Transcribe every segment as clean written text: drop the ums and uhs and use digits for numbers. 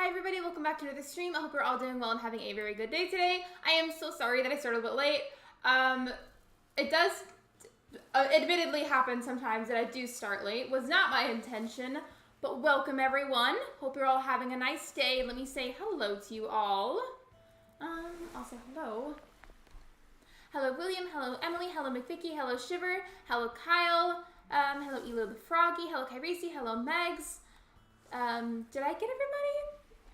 Hi everybody, welcome back to another stream. I hope you're all doing well and having a very good day today. I am so sorry that I started a bit late. It does admittedly happen sometimes that I do start late. Was not my intention, but welcome everyone. Hope you're all having a nice day. Let me say hello to you all. I'll say hello. Hello William, hello Emily, hello McVicky, hello Shiver, hello Kyle, hello Elo the Froggy, hello Kyrisi, hello Megs. Did I get everybody?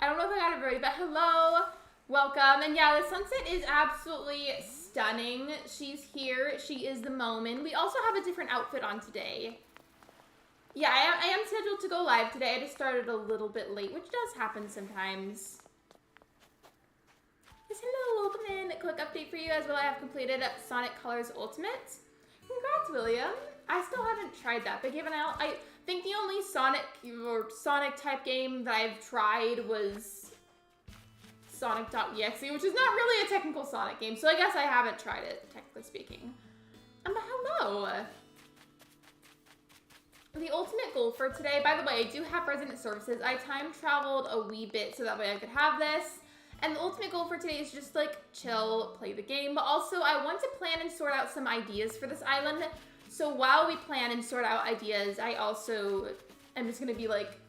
I don't know if I got everybody, but hello, welcome. And yeah, the sunset is absolutely stunning. She's here, she is the moment. We also have a different outfit on today. Yeah, I am scheduled to go live today. I just started a little bit late, which does happen sometimes. Yes, hello, welcome in. A quick update for you as well. I have completed Sonic Colors Ultimate. Congrats, William. I still haven't tried that, but given out, I think the only Sonic type game that I've tried was Sonic.exe, which is not really a technical Sonic game, so I guess I haven't tried it, technically speaking. But hello. The ultimate goal for today, by the way, I do have resident services. I time traveled a wee bit so that way I could have this. And the ultimate goal for today is just like chill, play the game, but also I want to plan and sort out some ideas for this island. So while we plan and sort out ideas, I also am just gonna be like,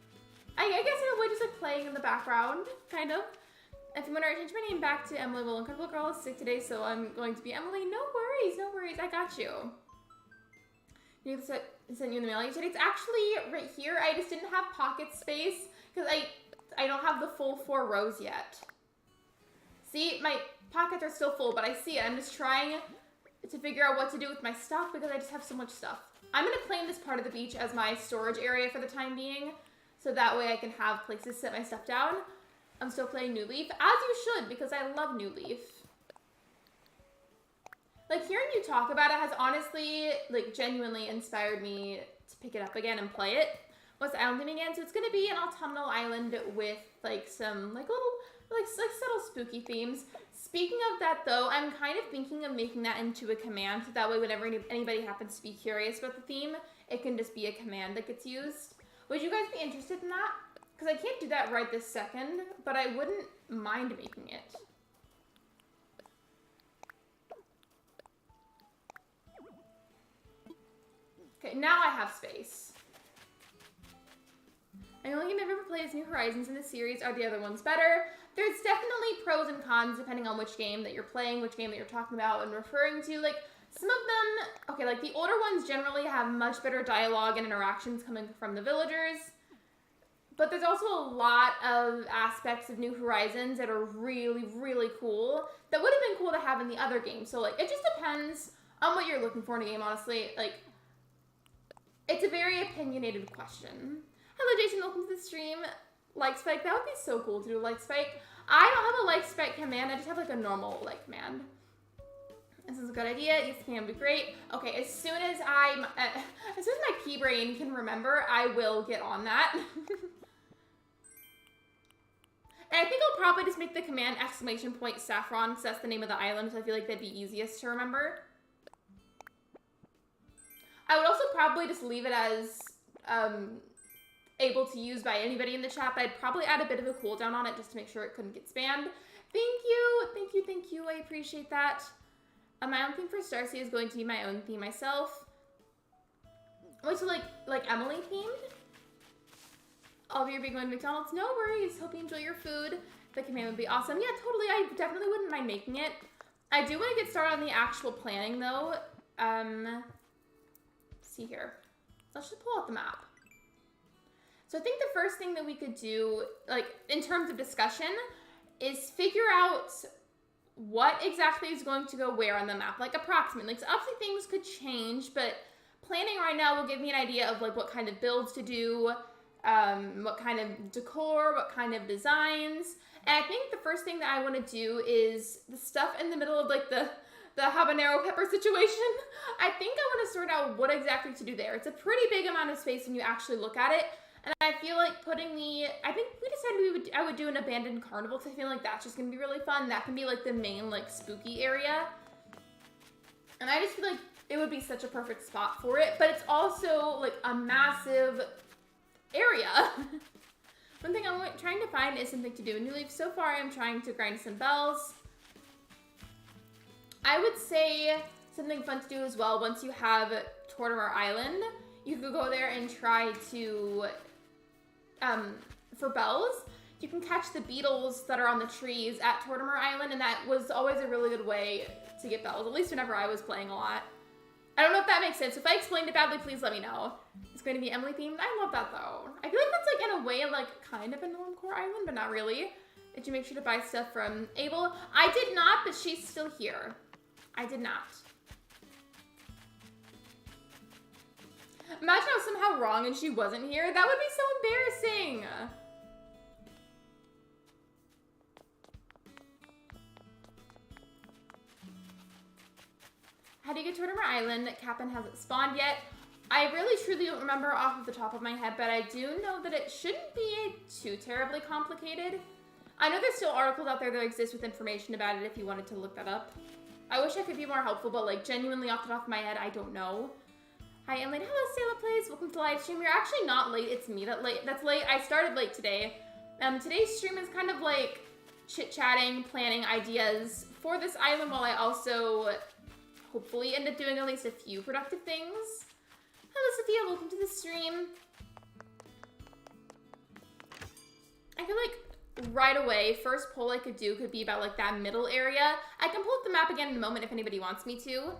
I guess in a way just like playing in the background, kind of. If you want to change my name back to Emily, well, Incredible Girl is sick today, so I'm going to be Emily. No worries, I got you. You can send you in the mail today. It's actually right here. I just didn't have pocket space because I don't have the full 4 rows yet. See, my pockets are still full, but I see it. I'm just trying to figure out what to do with my stuff because I just have so much stuff. I'm going to claim this part of the beach as my storage area for the time being, so that way I can have places to set my stuff down. I'm still playing New Leaf, as you should, because I love New Leaf. Like, hearing you talk about it has honestly, like, genuinely inspired me to pick it up again and play it. What's the island name again? So it's going to be an autumnal island with, like, some, like, little, like subtle spooky themes. Speaking of that, though, I'm kind of thinking of making that into a command, so that way whenever anybody happens to be curious about the theme, it can just be a command that gets used. Would you guys be interested in that? Because I can't do that right this second, but I wouldn't mind making it. Okay, now I have space. The only game I've ever played is New Horizons in the series. Are the other ones better? There's definitely pros and cons depending on which game that you're playing, which game that you're talking about and referring to. Like, some of them, okay, like the older ones generally have much better dialogue and interactions coming from the villagers. But there's also a lot of aspects of New Horizons that are really, really cool that would have been cool to have in the other game. So, like, it just depends on what you're looking for in a game, honestly. Like, it's a very opinionated question. Hello, Jason. Welcome to the stream. Like spike. That would be so cool to do a like spike. I don't have a like spike command. I just have, like, a normal like command. This is a good idea. Yes, can be great. Okay, as soon as my pea brain can remember, I will get on that. And I think I'll probably just make the command ! Saffron, because that's the name of the island, so I feel like that'd be easiest to remember. I would also probably just leave it as able to use by anybody in the chat, but I'd probably add a bit of a cooldown on it just to make sure it couldn't get spammed. Thank you, I appreciate that. My own theme for Starcy is going to be my own theme myself. Wait, so like Emily themed? All of you are going to McDonald's? No worries. Hope you enjoy your food. The command would be awesome. Yeah, totally. I definitely wouldn't mind making it. I do want to get started on the actual planning, though. Let's see here. Let's just pull out the map. So I think the first thing that we could do, like, in terms of discussion, is figure out what exactly is going to go where on the map, like, approximately. So obviously things could change, but planning right now will give me an idea of, like, what kind of builds to do, what kind of decor, what kind of designs. And I think the first thing that I want to do is the stuff in the middle of, like, the habanero pepper situation. I think I want to sort out what exactly to do there. It's a pretty big amount of space when you actually look at it. And I feel like putting I think we decided I would do an abandoned carnival, because I feel like that's just going to be really fun. That can be, like, the main, like, spooky area. And I just feel like it would be such a perfect spot for it. But it's also, like, a massive area. One thing I'm trying to find is something to do in New Leaf. So far, I'm trying to grind some bells. I would say something fun to do as well, once you have Tortimer Island, you could go there and try to, for bells, you can catch the beetles that are on the trees at Tortimer Island, and that was always a really good way to get bells, at least whenever I was playing a lot. I don't know if that makes sense. If I explained it badly, please let me know. It's going to be Emily themed. I love that though. I feel like that's like in a way like kind of a normcore island, but not really. Did you make sure to buy stuff from Abel? I did not, but she's still here. I did not. Imagine I was somehow wrong and she wasn't here. That would be so embarrassing. How do you get to Tortimer Island? Cap'n hasn't spawned yet. I really truly don't remember off of the top of my head, but I do know that it shouldn't be too terribly complicated. I know there's still articles out there that exist with information about it if you wanted to look that up. I wish I could be more helpful, but like genuinely off the top of my head, I don't know. Hi, I'm late. Hello, Sailor Plays. Welcome to the live stream. You're actually not late. It's me that's late. I started late today. Today's stream is kind of like chit-chatting, planning ideas for this island while I also hopefully end up doing at least a few productive things. Hello, Sophia. Welcome to the stream. I feel like right away, first poll I could do could be about like that middle area. I can pull up the map again in a moment if anybody wants me to.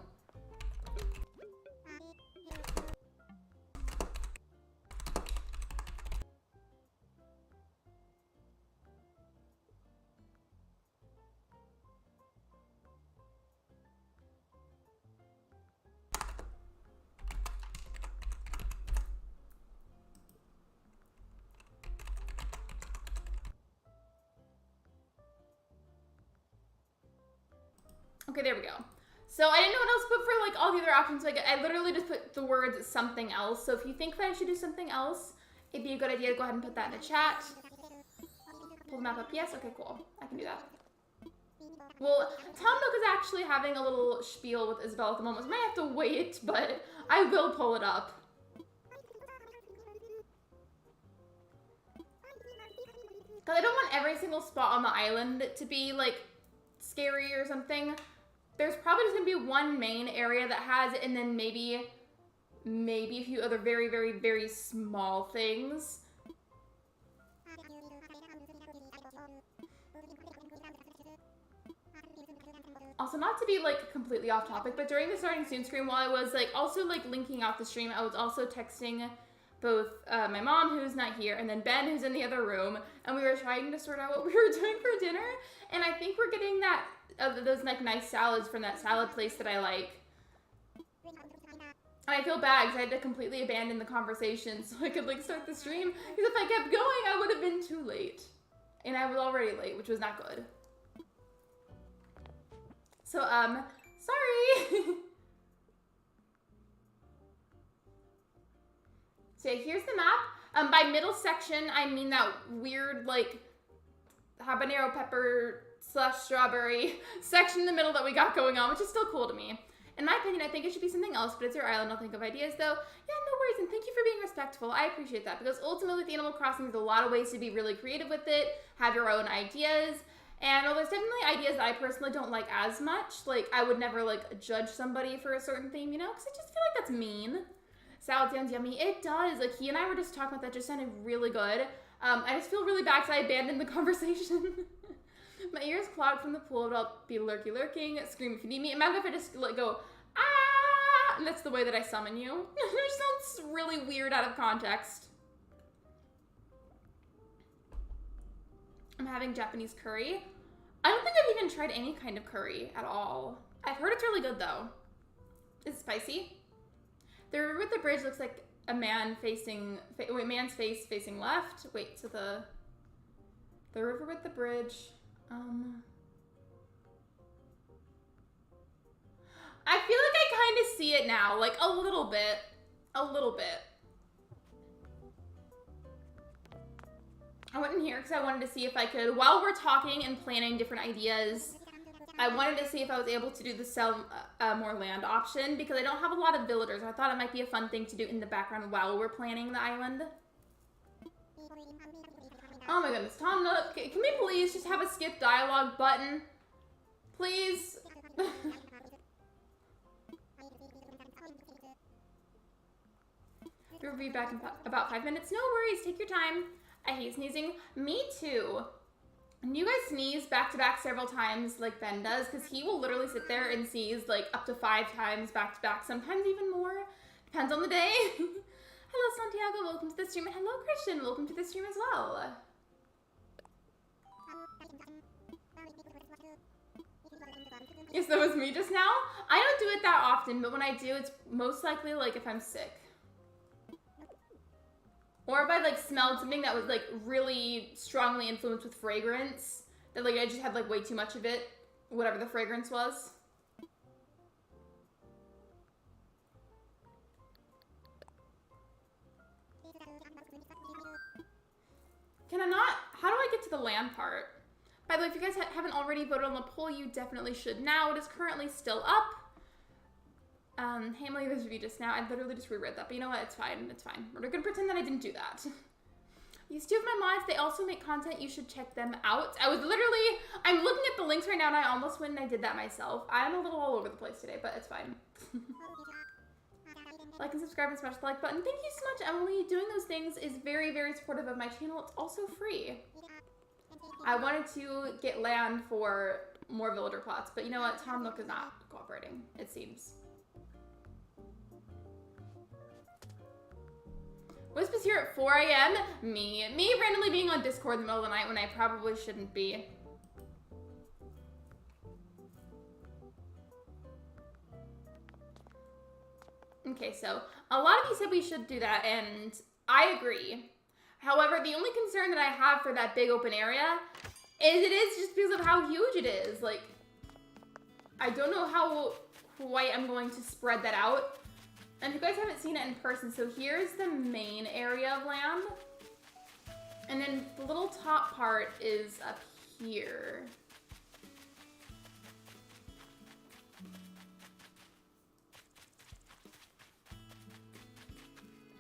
Okay, there we go. So I didn't know what else to put for like all the other options. Like I literally just put the words something else. So if you think that I should do something else, it'd be a good idea to go ahead and put that in the chat. Pull the map up. Yes? Okay, cool. I can do that. Well, Tom Nook is actually having a little spiel with Isabel at the moment. So I might have to wait, but I will pull it up. Because I don't want every single spot on the island to be like scary or something. There's probably just gonna be one main area that has it, and then maybe a few other very, very, very small things. Also, not to be like completely off topic, but during the starting soon screen, while I was like also like linking out the stream, I was also texting both my mom, who's not here, and then Ben, who's in the other room, and we were trying to sort out what we were doing for dinner. And I think we're getting that those like nice salads from that salad place that I like. And I feel bad because I had to completely abandon the conversation so I could like start the stream. Because if I kept going, I would have been too late, and I was already late, which was not good. So sorry. So here's the map. By middle section, I mean that weird, like, habanero pepper / strawberry section in the middle that we got going on, which is still cool to me. In my opinion, I think it should be something else, but it's your island. I'll think of ideas, though. Yeah, no worries, and thank you for being respectful. I appreciate that, because ultimately with Animal Crossing, there's a lot of ways to be really creative with it, have your own ideas, and while there's definitely ideas that I personally don't like as much, like, I would never, like, judge somebody for a certain theme, you know, because I just feel like that's mean. Salad sounds yummy. It does. Like, he and I were just talking about that. Just sounded really good. I just feel really bad because I abandoned the conversation. My ears clogged from the pool, but I'll be lurking. Scream if you need me. Imagine if I just, like, go, ah! And that's the way that I summon you. It sounds really weird out of context. I'm having Japanese curry. I don't think I've even tried any kind of curry at all. I've heard it's really good, though. Is it spicy? The river with the bridge looks like a man facing, man's face facing left. Wait, so the river with the bridge, I feel like I kind of see it now, like a little bit. I went in here because I wanted to see if I could, while we're talking and planning different ideas, I wanted to see if I was able to do the sell more land option because I don't have a lot of villagers. I thought it might be a fun thing to do in the background while we're planning the island. Oh my goodness, Tom Nook, can we please just have a skip dialogue button? Please? We'll be back in about 5 minutes. No worries, take your time. I hate sneezing. Me too. And you guys sneeze back to back several times like Ben does, because he will literally sit there and sneeze like up to 5 times back to back, sometimes even more. Depends on the day. Hello, Santiago, welcome to the stream. And hello, Christian, welcome to the stream as well. Yes, that was me just now. I don't do it that often, but when I do, it's most likely like if I'm sick. Or if I like smelled something that was like really strongly influenced with fragrance, that like I just had like way too much of it, whatever the fragrance was. Can I not? How do I get to the land part? By the way, if you guys haven't already voted on the poll, you definitely should now. It is currently still up. Hey, I'm leaving this review just now. I literally just reread that, but you know what? It's fine. It's fine. We're gonna pretend that I didn't do that. These two of my mods, they also make content. You should check them out. I'm looking at the links right now, and I almost went and I did that myself. I'm a little all over the place today, but it's fine. Like and subscribe and smash the like button. Thank you so much, Emily. Doing those things is very, very supportive of my channel. It's also free. I wanted to get land for more villager plots, but you know what? Tom Nook is not cooperating, it seems. Wisp here at 4 a.m. Me randomly being on Discord in the middle of the night when I probably shouldn't be. Okay, so a lot of you said we should do that, and I agree. However, the only concern that I have for that big open area is it is just because of how huge it is. Like, I don't know how quite I'm going to spread that out. And if you guys haven't seen it in person, so here's the main area of land. And then the little top part is up here.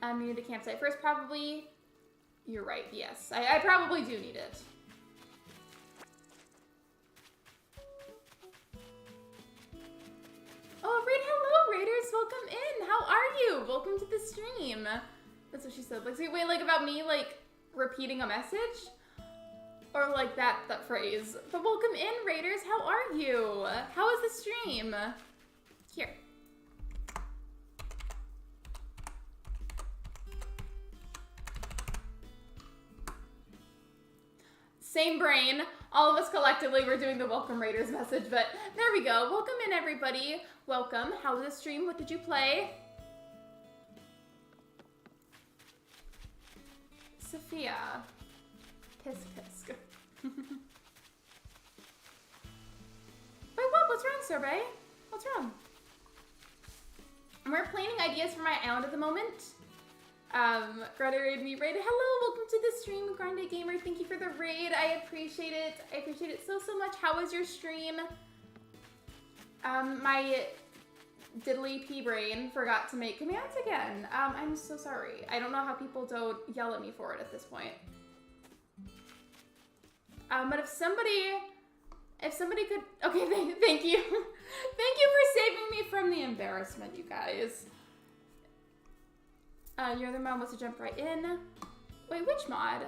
We need a campsite first, probably. You're right, yes. I probably do need it. Oh, hello, Raiders. Welcome in. How are you? Welcome to the stream. That's what she said. Like, wait, like about me, like, repeating a message? Or like that phrase. But welcome in, Raiders. How are you? How is the stream? Here. Same brain. All of us collectively were doing the welcome Raiders message, but there we go. Welcome in, everybody. Welcome. How was the stream? What did you play? Sophia. Pisk. Wait, what? What's wrong, Sorbet? What's wrong? We're planning ideas for my island at the moment. Greta raid me raid. Hello, welcome to the stream, Grinded Gamer. Thank you for the raid. I appreciate it. I appreciate it so much. How was your stream? My diddly pea brain forgot to make commands again. I'm so sorry. I don't know how people don't yell at me for it at this point. But if somebody could, okay, thank you. Thank you for saving me from the embarrassment, you guys. Your other mod wants to jump right in. Wait, which mod?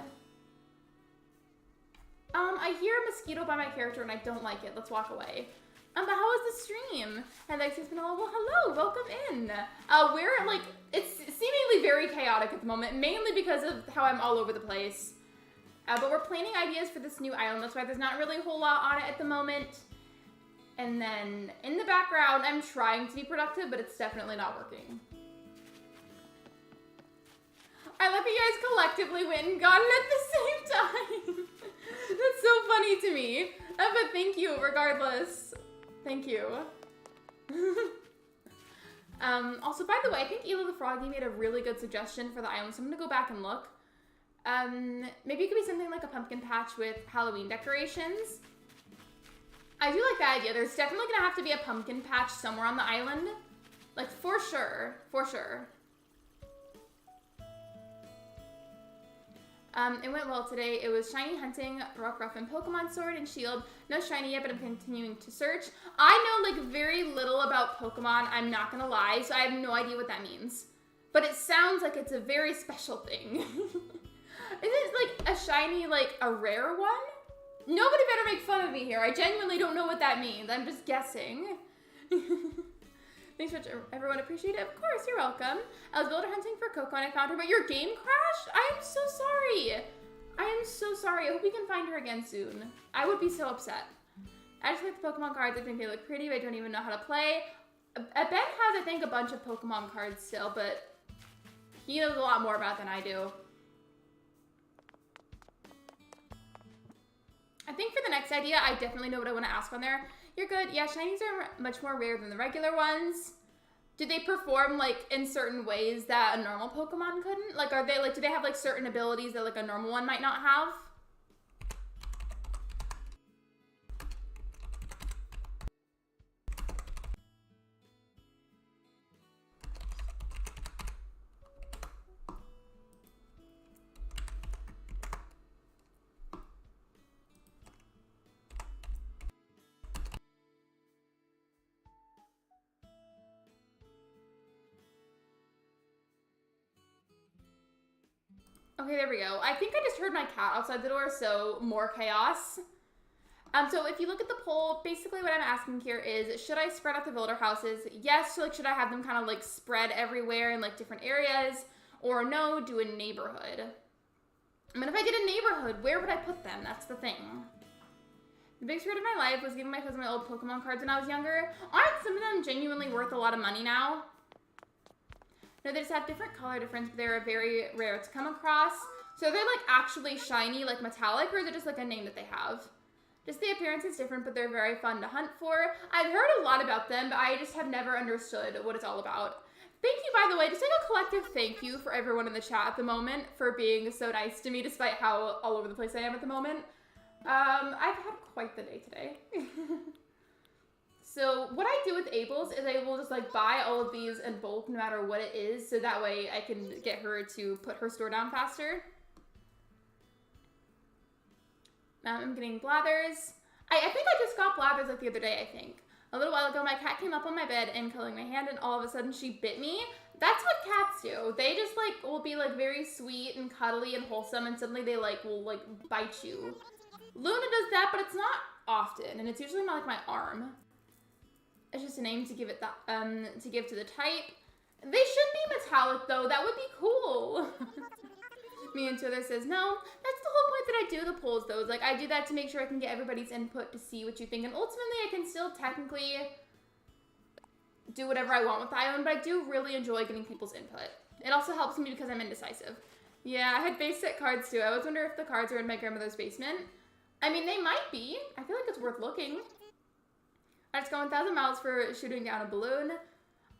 I hear a mosquito by my character and I don't like it. Let's walk away. But how was the stream? And Lexi's been all, well, hello, welcome in. We're like, it's seemingly very chaotic at the moment, mainly because of how I'm all over the place. But we're planning ideas for this new island. That's why there's not really a whole lot on it at the moment. And then in the background, I'm trying to be productive, but it's definitely not working. I love you guys collectively went and got it at the same time. That's so funny to me. But thank you, regardless. Thank you. Also, by the way, I think Ela the Froggy made a really good suggestion for the island, so I'm gonna go back and look. Maybe it could be something like a pumpkin patch with Halloween decorations. I do like that idea. There's definitely gonna have to be a pumpkin patch somewhere on the island. Like, for sure. For sure. It went well today. It was shiny hunting, Rockruff, and Pokemon Sword and Shield. No shiny yet, but I'm continuing to search. I know like very little about Pokemon, I'm not gonna lie, so I have no idea what that means. But it sounds like it's a very special thing. Is it like a shiny, like a rare one? Nobody better make fun of me here. I genuinely don't know what that means. I'm just guessing. Thanks so much, everyone. Appreciate it. Of course, you're welcome. I was builder hunting for Coco and I found her, but your game crashed? I am so sorry. I am so sorry. I hope we can find her again soon. I would be so upset. I just like the Pokemon cards. I think they look pretty, but I don't even know how to play. Ben has, I think, a bunch of Pokemon cards still, but he knows a lot more about than I do. I think for the next idea, I definitely know what I want to ask on there. You're good. Yeah, shinies are much more rare than the regular ones. Do they perform, like, in certain ways that a normal Pokemon couldn't? Like, are they, like, do they have, like, certain abilities that, like, a normal one might not have? Okay, there we go. I think I just heard my cat outside the door, so more chaos. So if you look at the poll, basically what I'm asking here is, should I spread out the builder houses? Yes, so like, should I have them kind of like spread everywhere in like different areas? Or no, do a neighborhood. I mean, if I did a neighborhood, where would I put them? That's the thing. The biggest regret of my life was giving my cousin my old Pokemon cards when I was younger. Aren't some of them genuinely worth a lot of money now? No, they just have different color difference, but they're very rare to come across. So they're like actually shiny, like metallic, or is it just like a name that they have? Just the appearance is different, but they're very fun to hunt for. I've heard a lot about them, but I just have never understood what it's all about. Thank you, by the way, just like a collective thank you for everyone in the chat at the moment for being so nice to me, despite how all over the place I am at the moment. I've had quite the day today. So what I do with Abel's is I will just like buy all of these in bulk no matter what it is, so that way I can get her to put her store down faster. I'm getting Blathers. I think I just got Blathers like the other day, I think. A little while ago, my cat came up on my bed and cuddling my hand, and all of a sudden she bit me. That's what cats do. They just like will be like very sweet and cuddly and wholesome, and suddenly they like will like bite you. Luna does that, but it's not often, and it's usually not like my arm. It's just a name to give it that to give to the type. They should be metallic though. That would be cool. Me and Twitter says no. That's the whole point that I do the polls though. Is like I do that to make sure I can get everybody's input to see what you think, and ultimately I can still technically do whatever I want with Ion, but I do really enjoy getting people's input. It also helps me because I'm indecisive. Yeah, I had base set cards too. I always wonder if the cards are in my grandmother's basement. I mean, they might be. I feel like it's worth looking. I just go 1,000 miles for shooting down a balloon.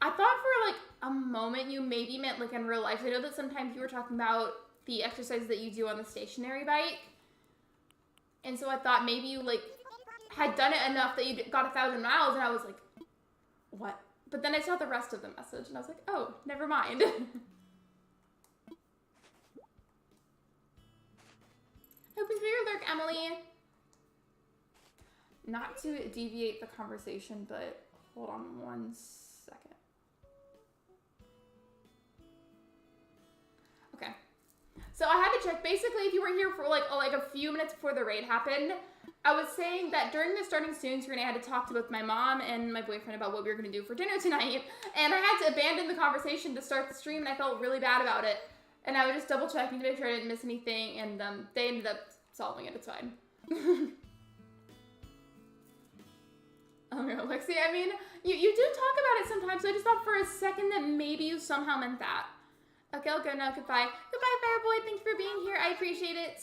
I thought for like a moment you maybe meant like in real life. I know that sometimes you were talking about the exercises that you do on the stationary bike. And so I thought maybe you like had done it enough that you got 1,000 miles, and I was like, what? But then I saw the rest of the message and I was like, oh, never mind. Hoping for your lurk, Emily. Not to deviate the conversation, but hold on one second. Okay. So I had to check. Basically, if you were here for like a few minutes before the raid happened, I was saying that during the starting soon screen, I had to talk to both my mom and my boyfriend about what we were going to do for dinner tonight. And I had to abandon the conversation to start the stream, and I felt really bad about it. And I was just double checking to make sure I didn't miss anything, and they ended up solving it. It's fine. Lexi, I mean, you do talk about it sometimes, so I just thought for a second that maybe you somehow meant that. Okay, I'll go now. Goodbye. Goodbye, Fireboy. Thank you for being here. I appreciate it.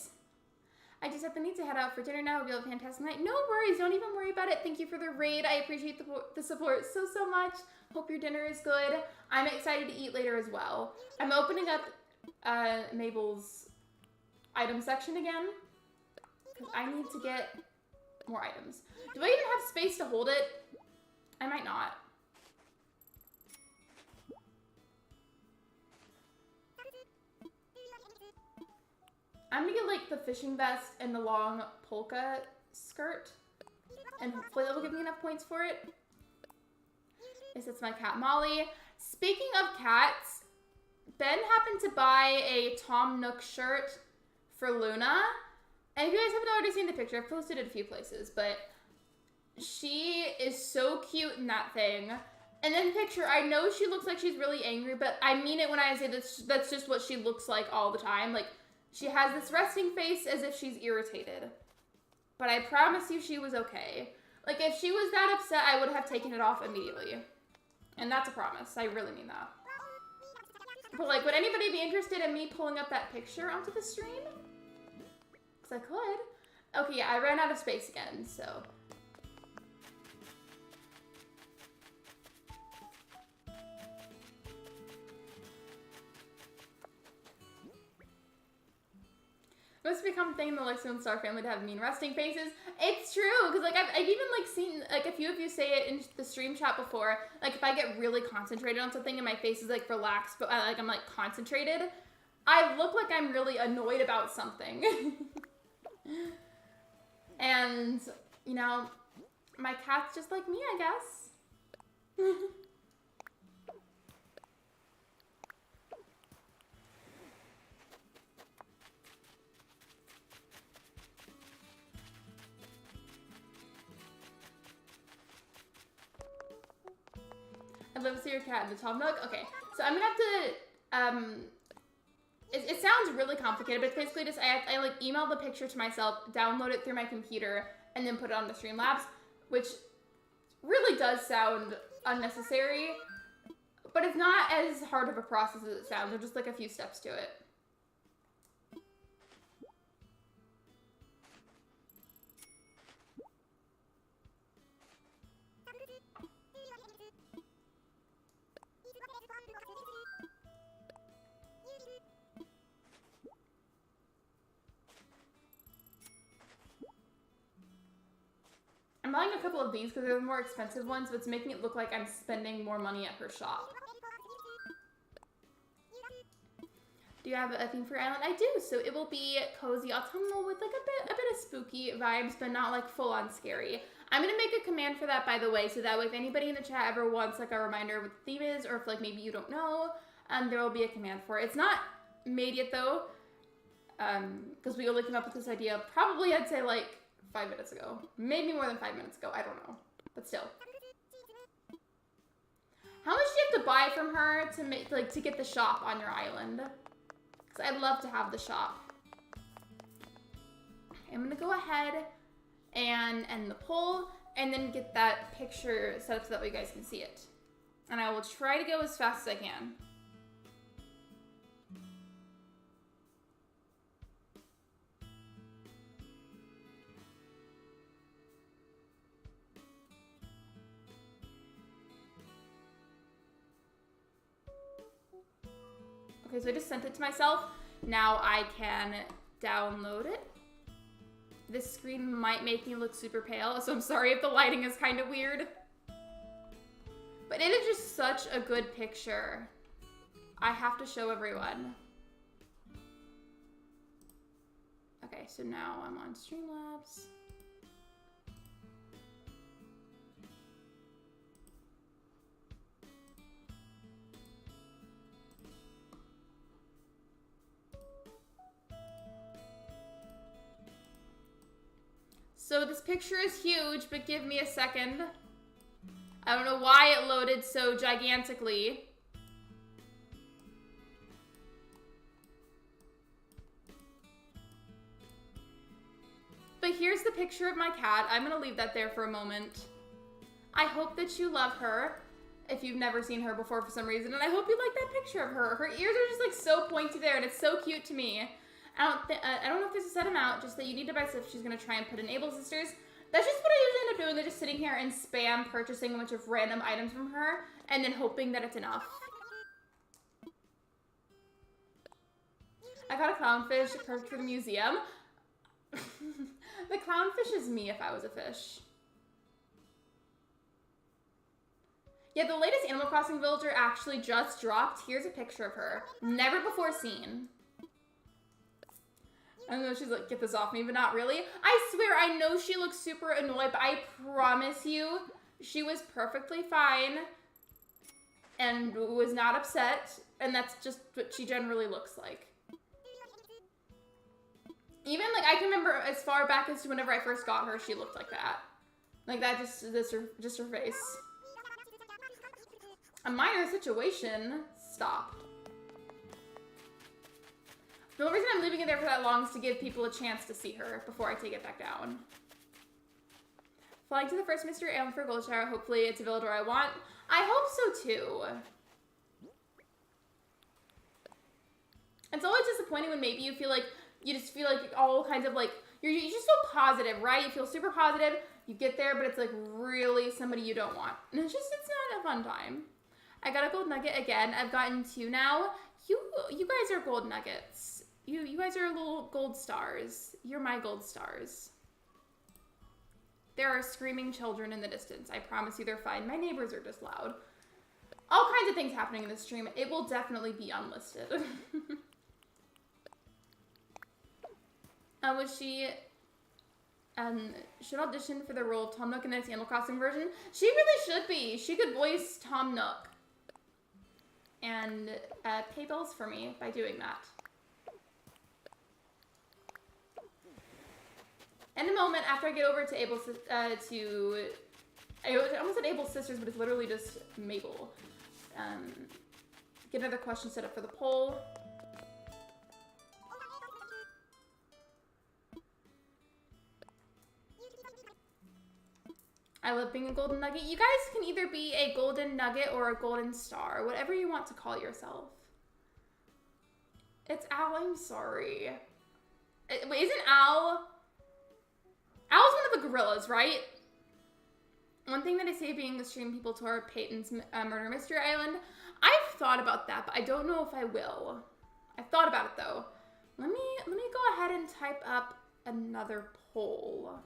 I just have the need to head out for dinner now. Hope you have a fantastic night. No worries. Don't even worry about it. Thank you for the raid. I appreciate the support so much. Hope your dinner is good. I'm excited to eat later as well. I'm opening up Mabel's item section again, because I need to get more items. Do I even have space to hold it? I might not. I'm gonna get like the fishing vest and the long polka skirt. And hopefully that will give me enough points for it. Yes, that's my cat Molly. Speaking of cats, Ben happened to buy a Tom Nook shirt for Luna. And if you guys haven't already seen the picture, I've posted it a few places, but she is so cute in that thing. And then the picture, I know she looks like she's really angry, but I mean it when I say that's just what she looks like all the time. Like, she has this resting face as if she's irritated. But I promise you she was okay. Like, if she was that upset, I would have taken it off immediately. And that's a promise. I really mean that. But, like, would anybody be interested in me pulling up that picture onto the stream? Because I could. Okay, yeah, I ran out of space again, so... It must become a thing in the Lexi and Star family to have mean resting faces. It's true, because like I've even like seen like a few of you say it in the stream chat before. Like if I get really concentrated on something and my face is like relaxed, but like I'm like concentrated, I look like I'm really annoyed about something. And you know, my cat's just like me, I guess. I'd love to see your cat in the Tom Nook. Okay, so I'm gonna have to, it sounds really complicated, but it's basically just, I like email the picture to myself, download it through my computer, and then put it onto Streamlabs, which really does sound unnecessary, but it's not as hard of a process as it sounds. There's just like a few steps to it. I'm buying a couple of these because they're the more expensive ones, but it's making it look like I'm spending more money at her shop. Do you have a theme for your island? I do. So it will be cozy autumnal with like a bit of spooky vibes, but not like full on scary. I'm gonna make a command for that, by the way, so that way if anybody in the chat ever wants like a reminder of what the theme is, or if like maybe you don't know, there will be a command for it. It's not made yet though, because we only came up with this idea probably I'd say like 5 minutes ago. Maybe more than 5 minutes ago. I don't know. But still. How much do you have to buy from her to make like to get the shop on your island? Because I'd love to have the shop. I'm gonna go ahead and end the poll and then get that picture set up so that way you guys can see it. And I will try to go as fast as I can. Okay, so I just sent it to myself. Now I can download it. This screen might make me look super pale, so I'm sorry if the lighting is kind of weird. But it is just such a good picture. I have to show everyone. Okay, so now I'm on Streamlabs. So this picture is huge, but give me a second. I don't know why it loaded so gigantically. But here's the picture of my cat. I'm gonna leave that there for a moment. I hope that you love her, if you've never seen her before for some reason, and I hope you like that picture of her. Her ears are just like so pointy there, and it's so cute to me. I don't know if there's a set amount, just that you need to buy stuff she's going to try and put in Able Sisters. That's just what I usually end up doing. They're just sitting here and spam purchasing a bunch of random items from her, and then hoping that it's enough. I got a clownfish, perfect for the museum. The clownfish is me if I was a fish. Yeah, the latest Animal Crossing villager actually just dropped. Here's a picture of her. Never before seen. I know she's like, get this off me, but not really. I swear, I know she looks super annoyed, but I promise you, she was perfectly fine and was not upset, and that's just what she generally looks like. Even, like, I can remember as far back as to whenever I first got her, she looked like that. Like, that just her face. A minor situation stopped. The only reason I'm leaving it there for that long is to give people a chance to see her before I take it back down. Flying to the first mystery island for Gold Shower. Hopefully it's a villager I want. I hope so too. It's always disappointing when maybe you feel like, you just feel like all kinds of like, you just feel positive, right? You feel super positive. You get there, but it's like really somebody you don't want. And it's not a fun time. I got a gold nugget again. I've gotten 2 now. You guys are gold nuggets. You guys are little gold stars. You're my gold stars. There are screaming children in the distance. I promise you they're fine. My neighbors are just loud. All kinds of things happening in this stream. It will definitely be unlisted. Was she should audition for the role of Tom Nook in this Animal Crossing version? She really should be. She could voice Tom Nook. And pay bills for me by doing that. In a moment, after I get over to Abel's, I almost said Abel's sisters, but it's literally just Mabel. Get another question set up for the poll. I love being a golden nugget. You guys can either be a golden nugget or a golden star, whatever you want to call yourself. It's Al, I'm sorry. Wait, isn't Al? Al's one of the gorillas, right? One thing that I say being the stream people tour Peyton's Murder Mystery Island, I've thought about that, but I don't know if I will. I've thought about it though. Let me go ahead and type up another poll.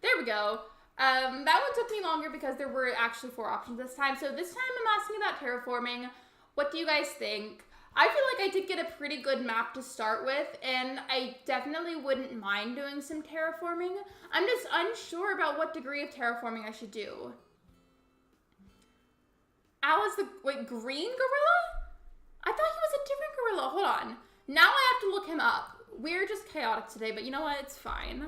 There we go. That one took me longer because there were actually 4 options this time. So this time I'm asking about terraforming. What do you guys think? I feel like I did get a pretty good map to start with, and I definitely wouldn't mind doing some terraforming. I'm just unsure about what degree of terraforming I should do. Al is the, wait, green gorilla? I thought he was a different gorilla. Hold on. Now I have to look him up. We're just chaotic today, but you know what? It's fine.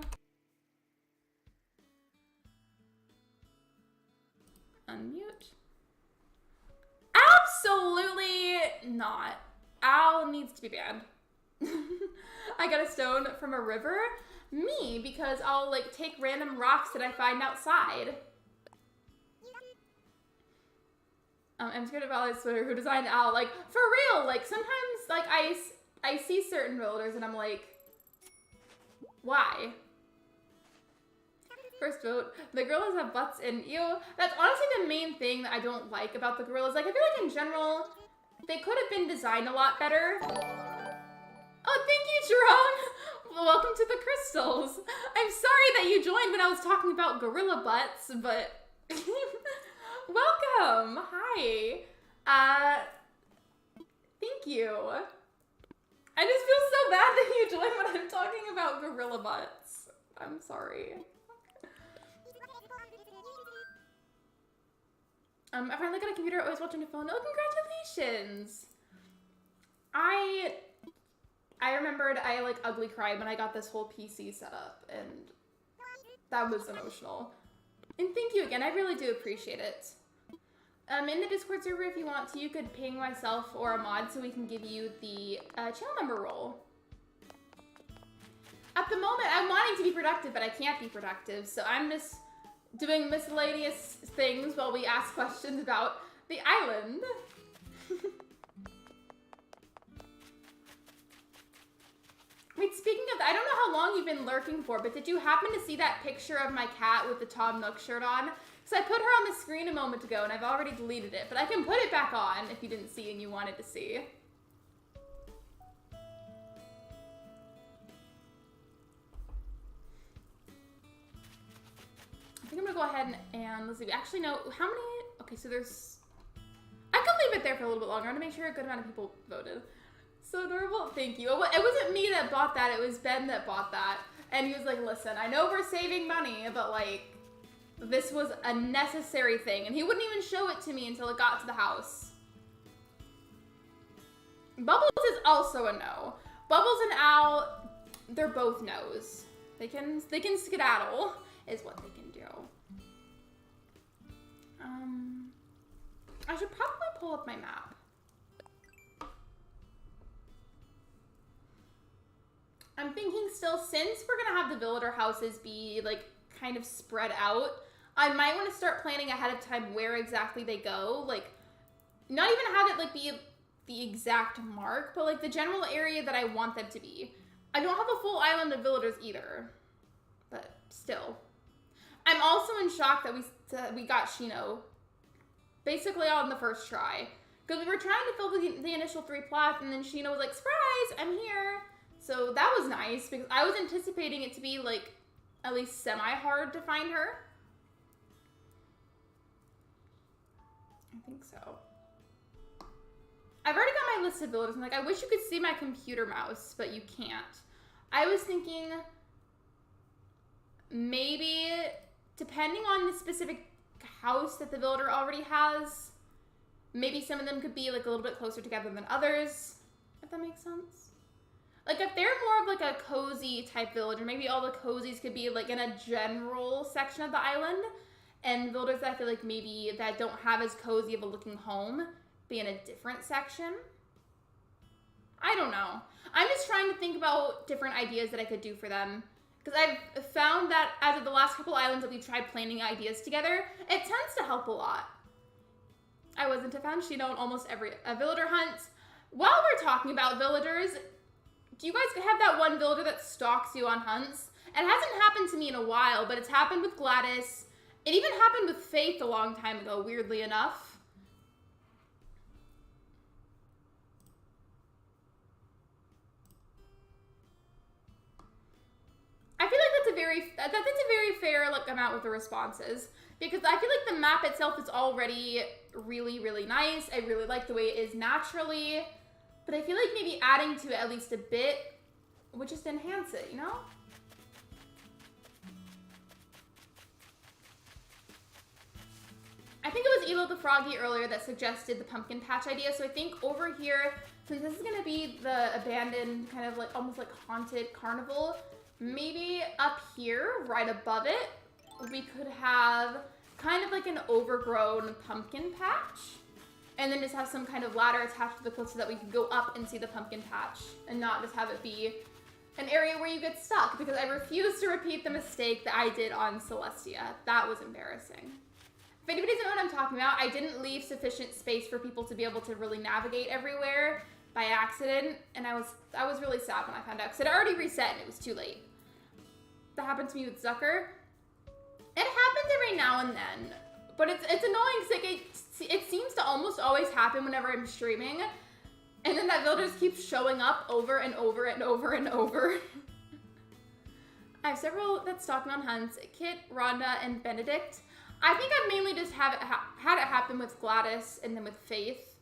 Unmute. Absolutely not. Al needs to be banned. I got a stone from a river? Me, because I'll like take random rocks that I find outside. I'm scared of Ali's Twitter who designed Al. Like, for real, like sometimes like I see certain builders and I'm like, why? First vote, the gorillas have butts and ew. That's honestly the main thing that I don't like about the gorillas. Like, I feel like in general, they could have been designed a lot better. Oh, thank you, Jerome. Welcome to the crystals. I'm sorry that you joined when I was talking about gorilla butts, but welcome. Hi. Thank you. I just feel so bad that you joined when I'm talking about gorilla butts. I'm sorry. I finally got a computer, always watching a phone. Oh, congratulations! I remembered I like ugly cried when I got this whole PC set up, and that was emotional. And thank you again, I really do appreciate it. In the Discord server, if you want to, you could ping myself or a mod so we can give you the channel member role. At the moment, I'm wanting to be productive, but I can't be productive, so I'm just doing miscellaneous things while we ask questions about the island. Wait, speaking of that, I don't know how long you've been lurking for, but did you happen to see that picture of my cat with the Tom Nook shirt on? Because I put her on the screen a moment ago, and I've already deleted it, but I can put it back on if you didn't see and you wanted to see. I think I'm gonna go ahead and let's see, we actually know how many, okay, so there's, I can leave it there for a little bit longer. I want to make sure a good amount of people voted. So adorable. Thank you. It wasn't me that bought that. It was Ben that bought that. And he was like, listen, I know we're saving money, but like, this was a necessary thing. And he wouldn't even show it to me until it got to the house. Bubbles is also a no. Bubbles and Al, they're both no's. They can skedaddle, is what they can do. I should probably pull up my map. I'm thinking still, since we're gonna have the villager houses be like kind of spread out, I might want to start planning ahead of time where exactly they go. Like, not even have it like be the exact mark, but like the general area that I want them to be. I don't have a full island of villagers either, but still. I'm also in shock that we got Shino basically on the first try, because we were trying to fill the initial 3 plots, and then Shino was like, surprise, I'm here. So that was nice, because I was anticipating it to be, like, at least semi-hard to find her. I think so. I've already got my list of villagers. I'm like, I wish you could see my computer mouse, but you can't. I was thinking maybe, depending on the specific house that the villager already has, maybe some of them could be, like, a little bit closer together than others, if that makes sense. Like, if they're more of, like, a cozy type villager, maybe all the cozies could be, like, in a general section of the island, and villagers that I feel like maybe that don't have as cozy of a looking home be in a different section. I don't know. I'm just trying to think about different ideas that I could do for them, because I've found that as of the last couple islands that we've tried planning ideas together, it tends to help a lot. I wasn't a fan. She known almost every villager hunt. While we're talking about villagers, do you guys have that one villager that stalks you on hunts? It hasn't happened to me in a while, but it's happened with Gladys. It even happened with Faith a long time ago, weirdly enough. I feel like that's a very fair like amount with the responses, because I feel like the map itself is already really, really nice. I really like the way it is naturally. But I feel like maybe adding to it at least a bit would just enhance it, you know? I think it was Elo the Froggy earlier that suggested the pumpkin patch idea. So I think over here, since this is going to be the abandoned, kind of like almost like haunted carnival, maybe up here, right above it, we could have kind of like an overgrown pumpkin patch. And then just have some kind of ladder attached to the cliff so that we could go up and see the pumpkin patch and not just have it be an area where you get stuck, because I refuse to repeat the mistake that I did on Celestia. That was embarrassing. If anybody doesn't know what I'm talking about, I didn't leave sufficient space for people to be able to really navigate everywhere by accident, and I was really sad when I found out, because it already reset and it was too late. That happened to me with Zucker. It happens every now and then, but it's annoying because it seems to almost always happen whenever I'm streaming, and then that villager just keeps showing up over and over and over and over. I have several that stalk me on hunts: Kit, Rhonda, and Benedict. I think I mainly just had it happen with Gladys and then with Faith.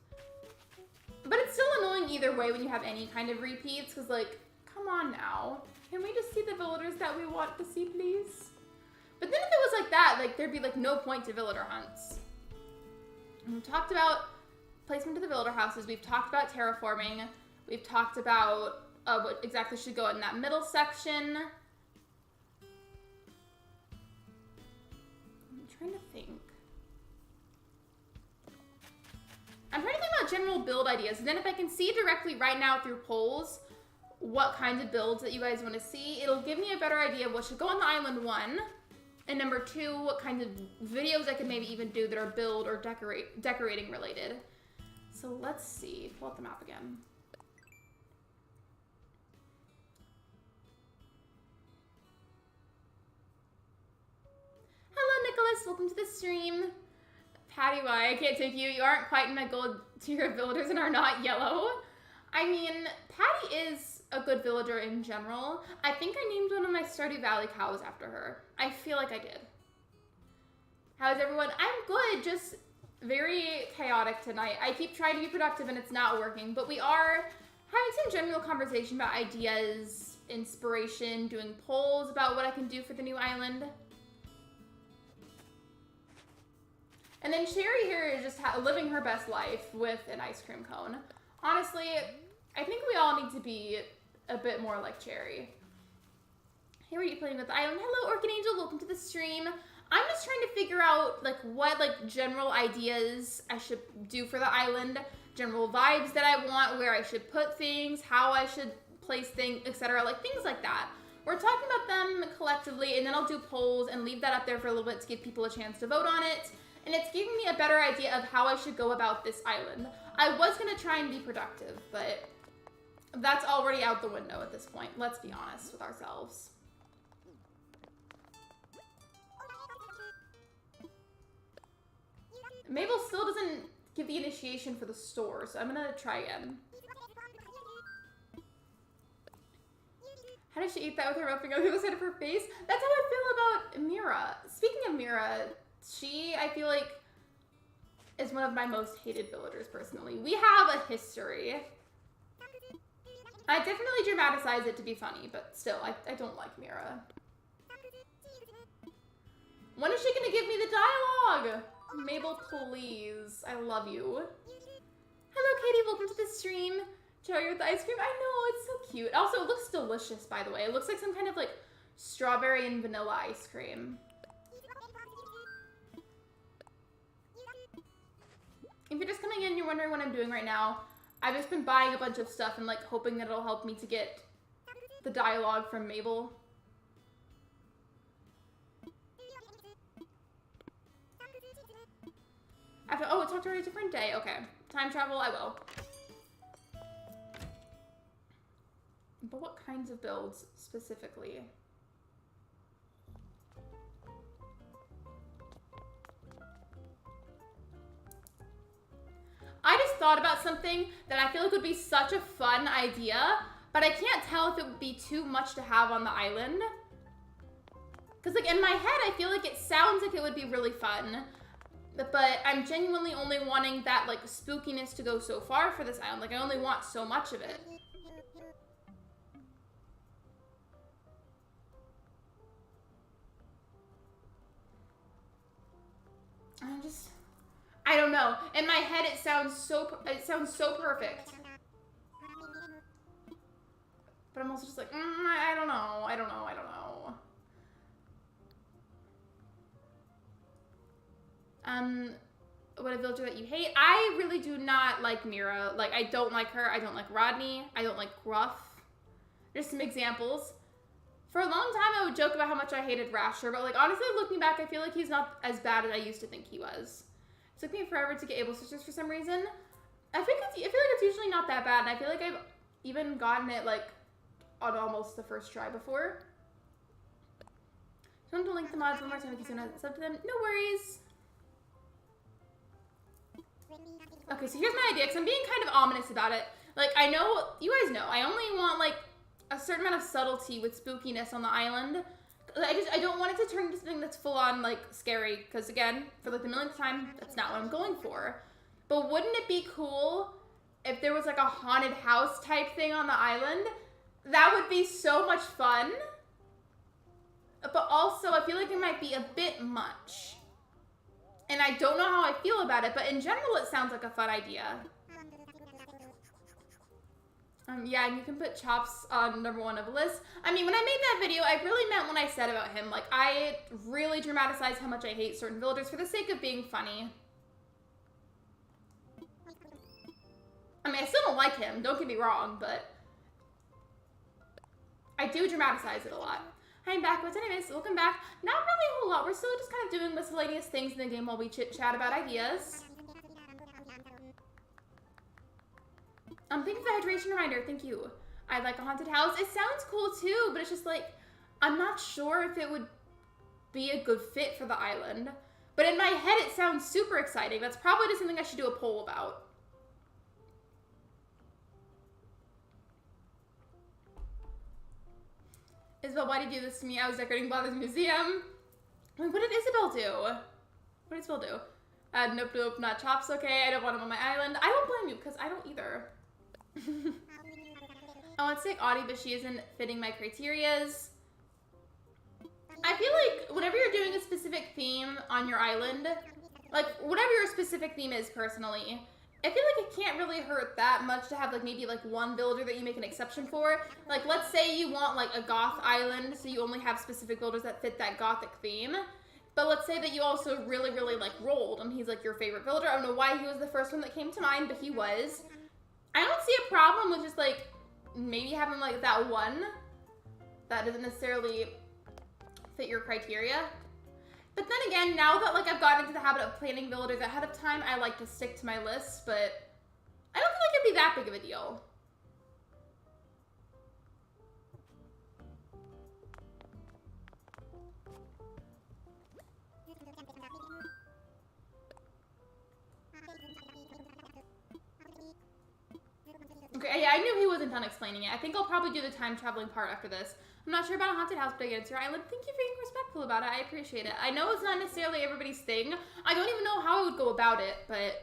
But it's still annoying either way when you have any kind of repeats, because like, come on now. Can we just see the villagers that we want to see, please? But then if it was like that, like there'd be like no point to villager hunts. And we've talked about placement of the villager houses. We've talked about terraforming. We've talked about what exactly should go in that middle section. I'm trying to think. I'm trying to think about general build ideas. And then if I can see directly right now through polls what kinds of builds that you guys want to see, it'll give me a better idea of what should go on the island, 1. And number 2, what kinds of videos I could maybe even do that are build or decorating related. So let's see. Pull up the map again. Hello, Nicholas. Welcome to the stream. Patty, why? I can't take you. You aren't quite in my gold tier of villagers and are not yellow. I mean, Patty is a good villager in general. I think I named one of my Stardew Valley cows after her. I feel like I did. How's everyone? I'm good, just very chaotic tonight. I keep trying to be productive and it's not working, but we are having some general conversation about ideas, inspiration, doing polls about what I can do for the new island. And then Sherry here is just living her best life with an ice cream cone. Honestly, I think we all need to be a bit more like Cherry. Hey, what are you playing with the island? Hello, Orchid Angel. Welcome to the stream. I'm just trying to figure out like what general ideas I should do for the island, general vibes that I want, where I should put things, how I should place things, etc. Like things like that. We're talking about them collectively, and then I'll do polls and leave that up there for a little bit to give people a chance to vote on it. And it's giving me a better idea of how I should go about this island. I was going to try and be productive, but that's already out the window at this point. Let's be honest with ourselves. Mabel still doesn't give the initiation for the store, so I'm going to try again. How did she eat that with her mouth finger on the other side of her face? That's how I feel about Mira. Speaking of Mira, she, I feel like, is one of my most hated villagers, personally. We have a history. I definitely dramatize it to be funny, but still, I don't like Mira. When is she gonna give me the dialogue? Mabel, please. I love you. Hello, Katie. Welcome to the stream. Cherry with the ice cream. I know, it's so cute. Also, it looks delicious, by the way. It looks like some kind of, like, strawberry and vanilla ice cream. If you're just coming in and you're wondering what I'm doing right now, I've just been buying a bunch of stuff and like hoping that it'll help me to get the dialogue from Mabel. Oh, talk to her a different day. Okay. Time travel, I will. But what kinds of builds specifically? I just thought about something that I feel like would be such a fun idea, but I can't tell if it would be too much to have on the island. Because, like, in my head, I feel like it sounds like it would be really fun, but I'm genuinely only wanting that, like, spookiness to go so far for this island. Like, I only want so much of it. I don't know. In my head, it sounds so perfect. But I'm also just like, I don't know. What a villager that you hate? I really do not like Mira. Like, I don't like her. I don't like Rodney. I don't like Gruff. Just some examples. For a long time, I would joke about how much I hated Rasher, but, like, honestly, looking back, I feel like he's not as bad as I used to think he was. It took me forever to get able sisters for some reason. I feel like it's usually not that bad, and I feel like I've even gotten it, like, on almost the first try before. So I'm going to link the mods one more time in case you want to sub to them. No worries. Okay, so here's my idea, because I'm being kind of ominous about it. Like, I know, you guys know, I only want, like, a certain amount of subtlety with spookiness on the island. I don't want it to turn into something that's full on, like, scary, because, again, for, like, the millionth time, that's not what I'm going for. But wouldn't it be cool if there was, like, a haunted house type thing on the island? That would be so much fun. But also, I feel like it might be a bit much. And I don't know how I feel about it, but in general, it sounds like a fun idea. Yeah, and you can put Chops on #1 of the list. I mean, when I made that video, I really meant what I said about him. Like, I really dramatized how much I hate certain villagers for the sake of being funny. I mean, I still don't like him, don't get me wrong, but I do dramatize it a lot. Hi, I'm back. What's anyways? Welcome back. Not really a whole lot. We're still just kind of doing miscellaneous things in the game while we chit-chat about ideas. Thank you for the hydration reminder. Thank you. I'd like a haunted house. It sounds cool too, but it's just like, I'm not sure if it would be a good fit for the island. But in my head, it sounds super exciting. That's probably just something I should do a poll about. Isabel, why did you do this to me? I was decorating Blather's museum. Wait, what did Isabel do? What did Isabel do? Nope, nope, not Chops, okay. I don't want him on my island. I don't blame you, because I don't either. I want to take Audie, but she isn't fitting my criterias. I feel like whenever you're doing a specific theme on your island, like whatever your specific theme is personally, I feel like it can't really hurt that much to have like maybe like one builder that you make an exception for. Like let's say you want like a goth island, so you only have specific builders that fit that gothic theme. But let's say that you also really, really like Rolled, and he's like your favorite builder. I don't know why he was the first one that came to mind, but he was. I don't see a problem with just like maybe having like that one that doesn't necessarily fit your criteria. But then again, now that like I've gotten into the habit of planning builders ahead of time, I like to stick to my list, but I don't feel like it'd be that big of a deal. Okay, yeah, I knew he wasn't done explaining it. I think I'll probably do the time traveling part after this. I'm not sure about a haunted house, but again, it's your island. Thank you for being respectful about it. I appreciate it. I know it's not necessarily everybody's thing. I don't even know how I would go about it, but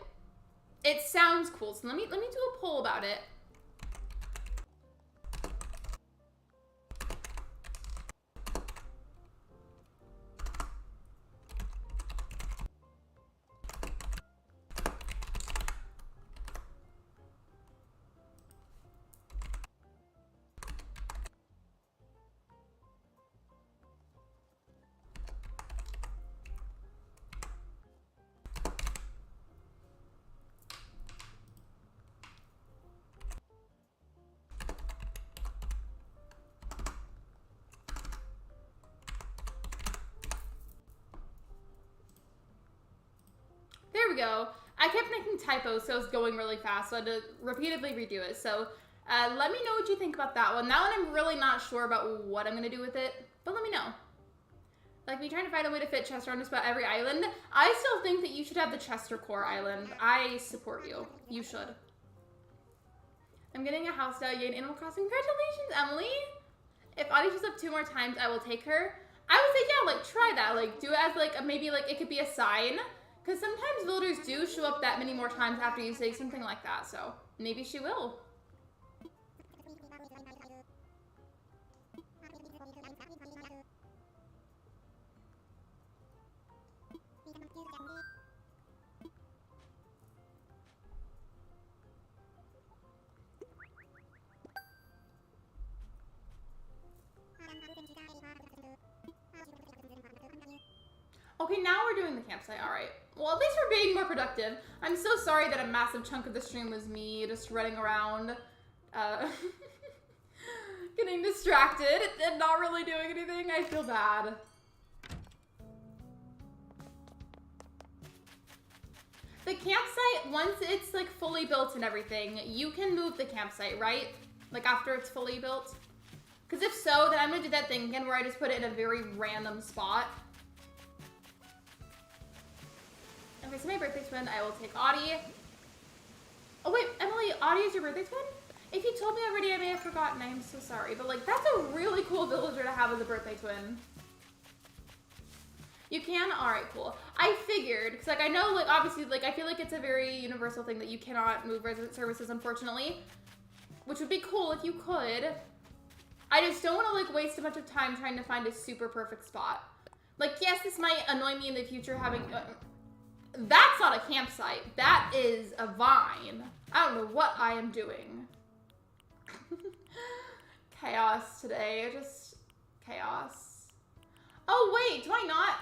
it sounds cool. So let me do a poll about it. There we go. I kept making typos, so it was going really fast, so I had to repeatedly redo it. So let me know what you think about that one. That one I'm really not sure about what I'm going to do with it, but let me know. Like me trying to find a way to fit Chester on just about every island. I still think that you should have the Chester core island. I support you. You should. I'm getting a house now. Yay, in Animal Crossing. Congratulations, Emily. If Audie shows up 2 more times, I will take her. I would say, yeah, like try that. Like do it as like maybe like it could be a sign. Because sometimes builders do show up that many more times after you say something like that. So maybe she will. Okay, now we're doing the campsite. All right. Well, at least we're being more productive. I'm so sorry that a massive chunk of the stream was me just running around, getting distracted and not really doing anything. I feel bad. The campsite, once it's like fully built and everything, you can move the campsite, right? Like after it's fully built. Because if so, then I'm gonna do that thing again where I just put it in a very random spot. Okay, so my birthday twin, I will take Audie. Oh wait, Emily, Audie is your birthday twin? If you told me already, I may have forgotten. I am so sorry. But like, that's a really cool villager to have as a birthday twin. You can? Alright, cool. I figured, because like I know, like obviously, like I feel like it's a very universal thing that you cannot move resident services, unfortunately. Which would be cool if you could. I just don't want to like waste a bunch of time trying to find a super perfect spot. Like, yes, this might annoy me in the future having... that's not a campsite. That is a vine. I don't know what I am doing. Chaos today. Just chaos. Oh, wait. Do I not?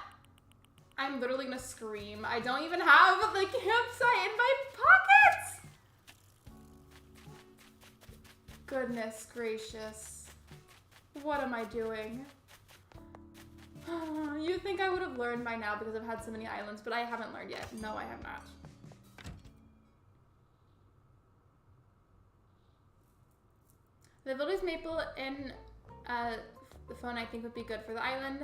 I'm literally gonna scream. I don't even have the campsite in my pockets. Goodness gracious. What am I doing? You think I would have learned by now because I've had so many islands, but I haven't learned yet. No, I have not. The village maple and the phone I think would be good for the island.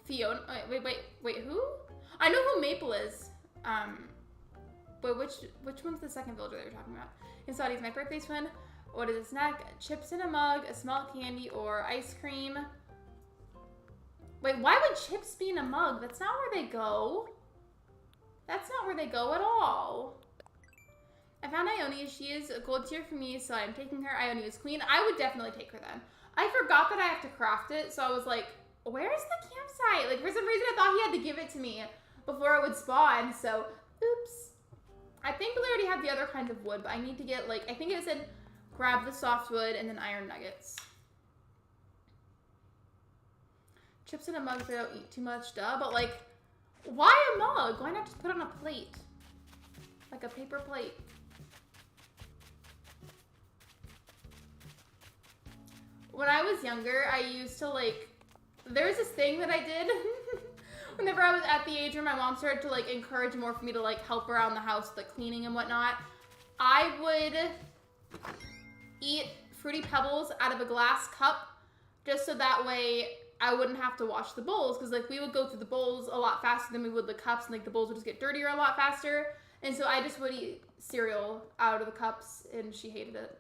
Fiona, wait, who? I know who Maple is. But which one's the second villager they were talking about? In Saudi is my birthday twin. What is a snack? Chips in a mug, a small candy, or ice cream. Wait, why would chips be in a mug? That's not where they go. That's not where they go at all. I found Ione. She is a gold tier for me, so I'm taking her. Ione is queen. I would definitely take her then. I forgot that I have to craft it, so I was like, where's the campsite? Like, for some reason, I thought he had to give it to me before it would spawn, so, oops. I think we already have the other kinds of wood, but I need to get, like, I think it said grab the softwood and then iron nuggets. Chips in a mug if I don't eat too much, duh, but, like, why a mug? Why not just put it on a plate? Like a paper plate. When I was younger, I used to, like, there was this thing that I did whenever I was at the age where my mom started to, like, encourage more for me to, like, help around the house, like, cleaning and whatnot. I would eat Fruity Pebbles out of a glass cup just so that way I wouldn't have to wash the bowls, because, like, we would go through the bowls a lot faster than we would the cups, and, like, the bowls would just get dirtier a lot faster. And so I just would eat cereal out of the cups, and she hated it.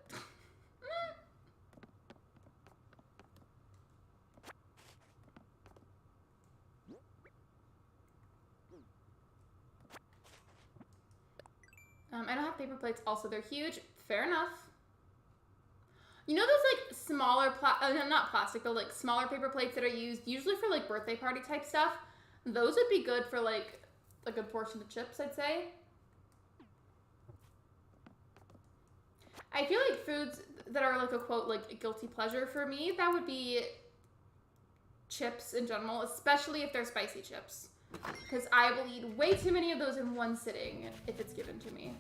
I don't have paper plates. Also, they're huge. Fair enough. You know those, like, smaller, not plastic, but, like, smaller paper plates that are used usually for, like, birthday party type stuff? Those would be good for, like, a good portion of chips, I'd say. I feel like foods that are, like, a quote, like, a guilty pleasure for me, that would be chips in general, especially if they're spicy chips. Because I will eat way too many of those in one sitting if it's given to me.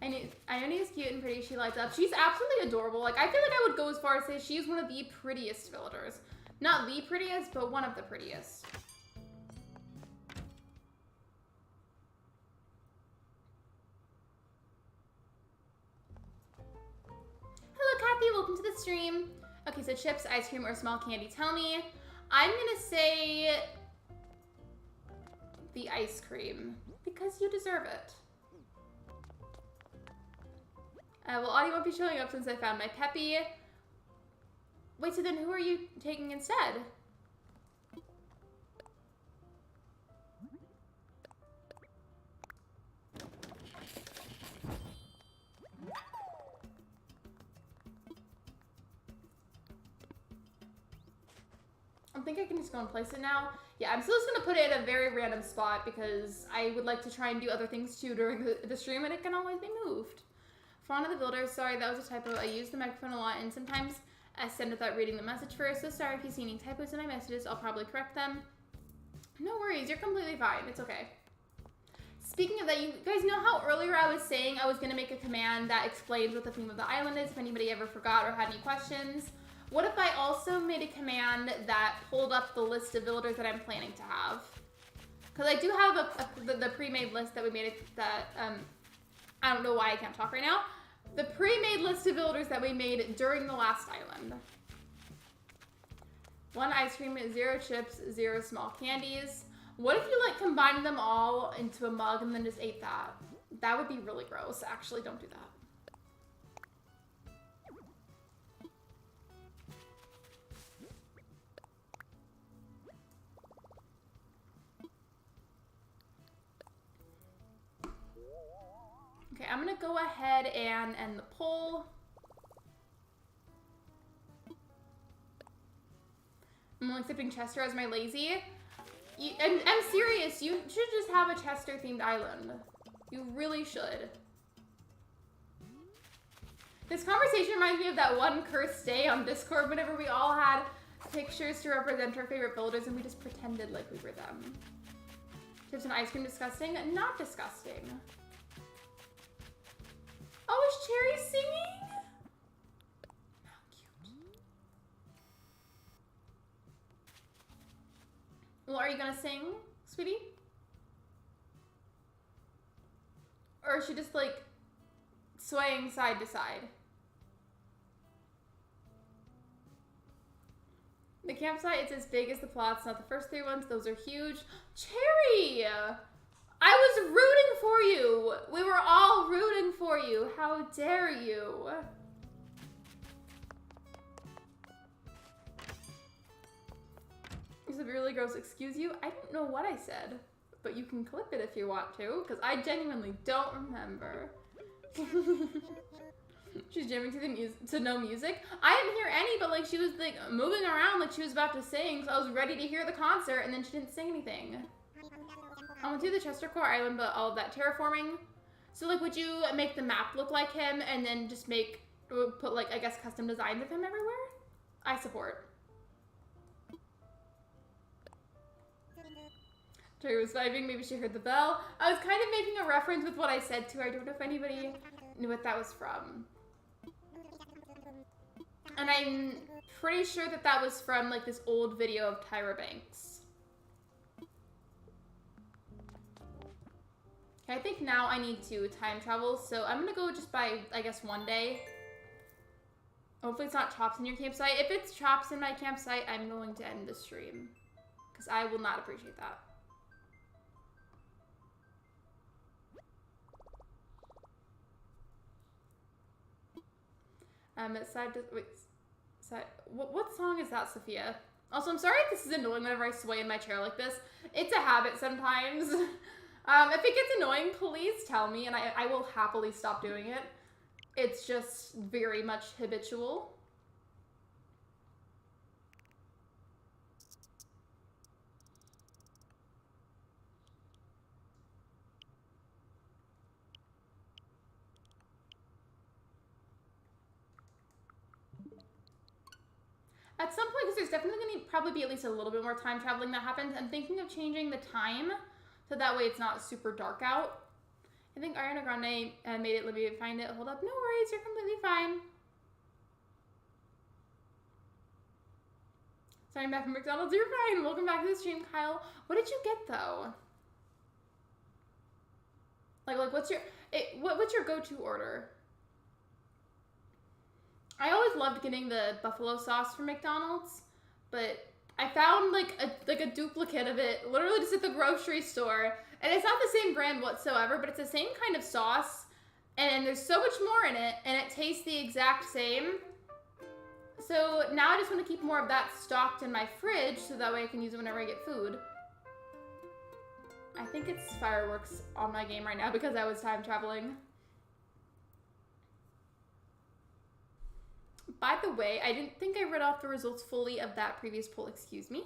Ione is cute and pretty. She lights up. She's absolutely adorable. Like, I feel like I would go as far as say she's one of the prettiest villagers. Not the prettiest, but one of the prettiest. Hello, Kathy. Welcome to the stream. Okay, so chips, ice cream, or small candy. Tell me. I'm gonna say the ice cream because you deserve it. Well, Audie won't be showing up since I found my Peppy. Wait, so then who are you taking instead? I think I can just go and place it now. Yeah, I'm still just gonna put it at a very random spot because I would like to try and do other things too during the stream, and it can always be moved. Fawn of the Builder, sorry, that was a typo. I use the microphone a lot, and sometimes I send without reading the message first, so sorry if you see any typos in my messages. I'll probably correct them. No worries, you're completely fine. It's okay. Speaking of that, you guys know how earlier I was saying I was gonna make a command that explains what the theme of the island is if anybody ever forgot or had any questions? What if I also made a command that pulled up the list of villagers that I'm planning to have? Because I do have the pre-made list that we made that, I don't know why I can't talk right now. The pre-made list of villagers that we made during the last island. 1 ice cream, 0 chips, 0 small candies. What if you, like, combined them all into a mug and then just ate that? That would be really gross. Actually, don't do that. Okay, I'm gonna go ahead and end the poll. I'm only accepting Chester as my lazy. I'm serious, you should just have a Chester-themed island. You really should. This conversation reminds me of that one cursed day on Discord whenever we all had pictures to represent our favorite villagers and we just pretended like we were them. Chips and ice cream disgusting? Not disgusting. Oh, is Cherry singing? How cute. Well, are you gonna sing, sweetie? Or is she just, like, swaying side to side? The campsite is as big as the plots, not the first 3 ones. Those are huge. Cherry! I was rooting for you. We were all rooting for you. How dare you? You said really gross. Excuse you? I don't know what I said, but you can clip it if you want to, because I genuinely don't remember. She's jamming to no music. I didn't hear any, but like she was like moving around like she was about to sing, so I was ready to hear the concert, and then she didn't sing anything. I went to the Chester Core Island, but all of that terraforming. So like, would you make the map look like him, and then just put like, I guess, custom designs of him everywhere? I support. Cherry was vibing, maybe she heard the bell. I was kind of making a reference with what I said to her. I don't know if anybody knew what that was from. And I'm pretty sure that that was from like this old video of Tyra Banks. Okay, I think now I need to time travel, so I'm gonna go just by, I guess, one day. Hopefully it's not chops in your campsite. If it's chops in my campsite, I'm going to end the stream, because I will not appreciate that. What song is that, Sophia? Also, I'm sorry if this is annoying whenever I sway in my chair like this. It's a habit sometimes. If it gets annoying, please tell me, and I will happily stop doing it. It's just very much habitual. At some point, because there's definitely going to probably be at least a little bit more time traveling that happens, I'm thinking of changing the time so that way it's not super dark out. I think Ariana Grande made it. Let me find it. Hold up. No worries. You're completely fine. Sorry, I'm back from McDonald's. You're fine. Welcome back to the stream, Kyle. What did you get, though? Like what's your go-to order? I always loved getting the buffalo sauce from McDonald's, but I found like a duplicate of it literally just at the grocery store, and it's not the same brand whatsoever, but it's the same kind of sauce, and there's so much more in it, and it tastes the exact same. So now I just want to keep more of that stocked in my fridge so that way I can use it whenever I get food. I think it's fireworks on my game right now because I was time traveling. By the way, I didn't think I read off the results fully of that previous poll, excuse me.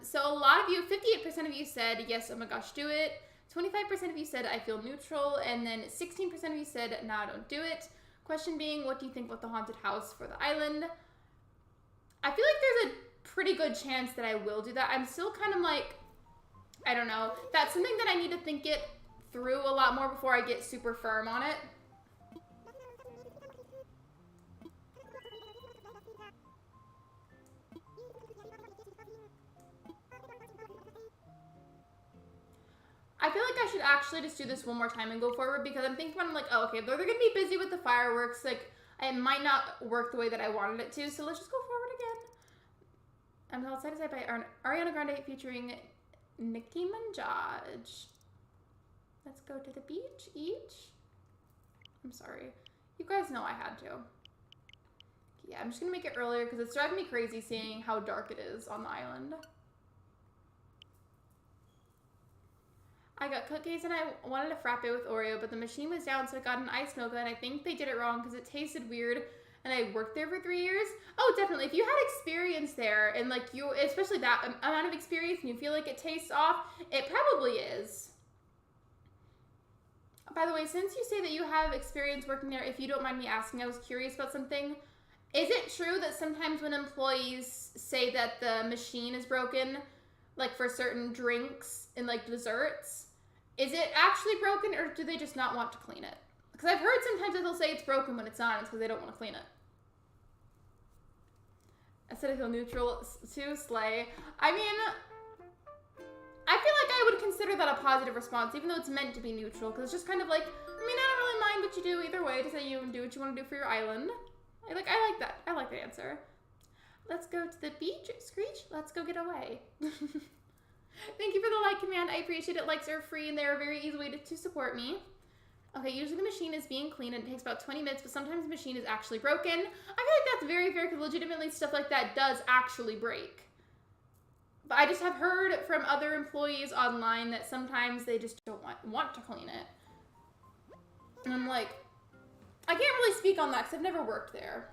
So a lot of you, 58% of you said, yes, oh my gosh, do it. 25% of you said, I feel neutral. And then 16% of you said, nah, don't do it. Question being, what do you think about the haunted house for the island? I feel like there's a pretty good chance that I will do that. I'm still kind of like, I don't know. That's something that I need to think it through a lot more before I get super firm on it. I feel like I should actually just do this one more time and go forward because I'm thinking, I'm like, oh, okay, they're going to be busy with the fireworks. Like, it might not work the way that I wanted it to, so let's just go forward again. I'm held side to side by Ariana Grande featuring Nicki Minaj. Let's go to the beach each. I'm sorry. You guys know I had to. Yeah, I'm just going to make it earlier because it's driving me crazy seeing how dark it is on the island. I got cookies and I wanted a frappe with Oreo, but the machine was down, so I got an iced mocha, and I think they did it wrong because it tasted weird, and I worked there for 3 years. Oh, definitely. If you had experience there, and like you, especially that amount of experience, and you feel like it tastes off, it probably is. By the way, since you say that you have experience working there, if you don't mind me asking, I was curious about something. Is it true that sometimes when employees say that the machine is broken, like for certain drinks and like desserts, is it actually broken, or do they just not want to clean it? Because I've heard sometimes that they'll say it's broken when it's not, and it's because they don't want to clean it. I said I feel neutral too, slay. I mean, I feel like I would consider that a positive response, even though it's meant to be neutral, because it's just kind of like, I mean, I don't really mind what you do either way, to say you do what you want to do for your island. I like that. I like the answer. Let's go to the beach. Screech, let's go get away. Thank you for the like command. I appreciate it. Likes are free and they're a very easy way to support me. Okay, usually the machine is being cleaned and it takes about 20 minutes, but sometimes the machine is actually broken. I feel like that's very fair because legitimately stuff like that does actually break. But I just have heard from other employees online that sometimes they just don't want to clean it. And I'm like, I can't really speak on that because I've never worked there.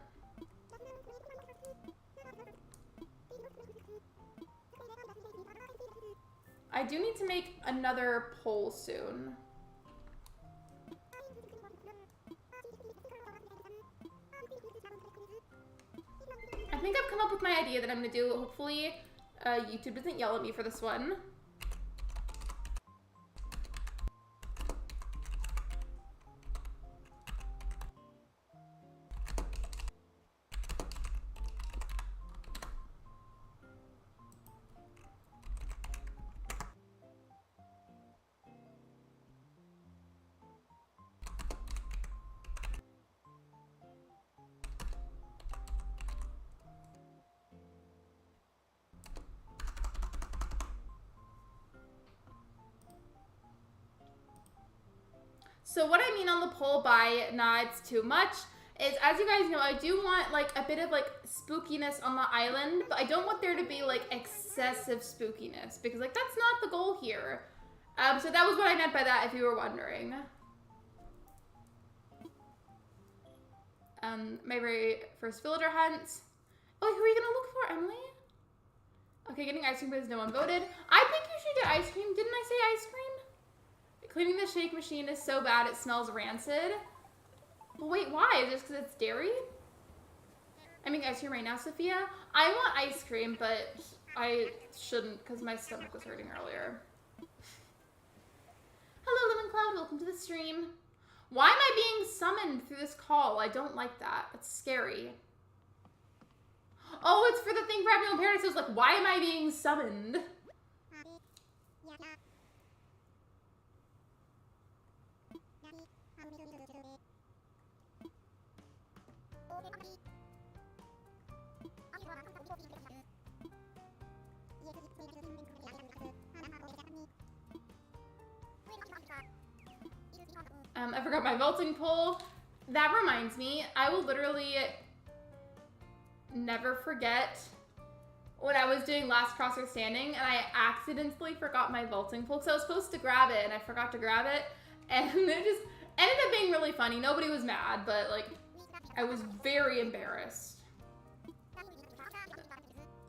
I do need to make another poll soon. I think I've come up with my idea that I'm going to do. Hopefully, YouTube doesn't yell at me for this one. So what I mean on the poll by nah, it's too much is, as you guys know, I do want like a bit of like spookiness on the island, but I don't want there to be like excessive spookiness because like that's not the goal here. So that was what I meant by that, if you were wondering. My very first villager hunt. Oh, who are you gonna look for, Emily? Okay, getting ice cream because no one voted. I think you should get ice cream. Didn't I say ice cream? Cleaning the shake machine is so bad it smells rancid. Well, wait, why? Is it just because it's dairy? I make ice cream right now, Sophia. I want ice cream, but I shouldn't because my stomach was hurting earlier. Hello, Lemon Cloud. Welcome to the stream. Why am I being summoned through this call? I don't like that. It's scary. Oh, it's for the thing for having no parents. So it's like, why am I being summoned? I forgot my vaulting pole. That reminds me, I will literally never forget when I was doing last crossword standing and I accidentally forgot my vaulting pole because I was supposed to grab it and I forgot to grab it, and it just ended up being really funny. Nobody was mad, but like I was very embarrassed.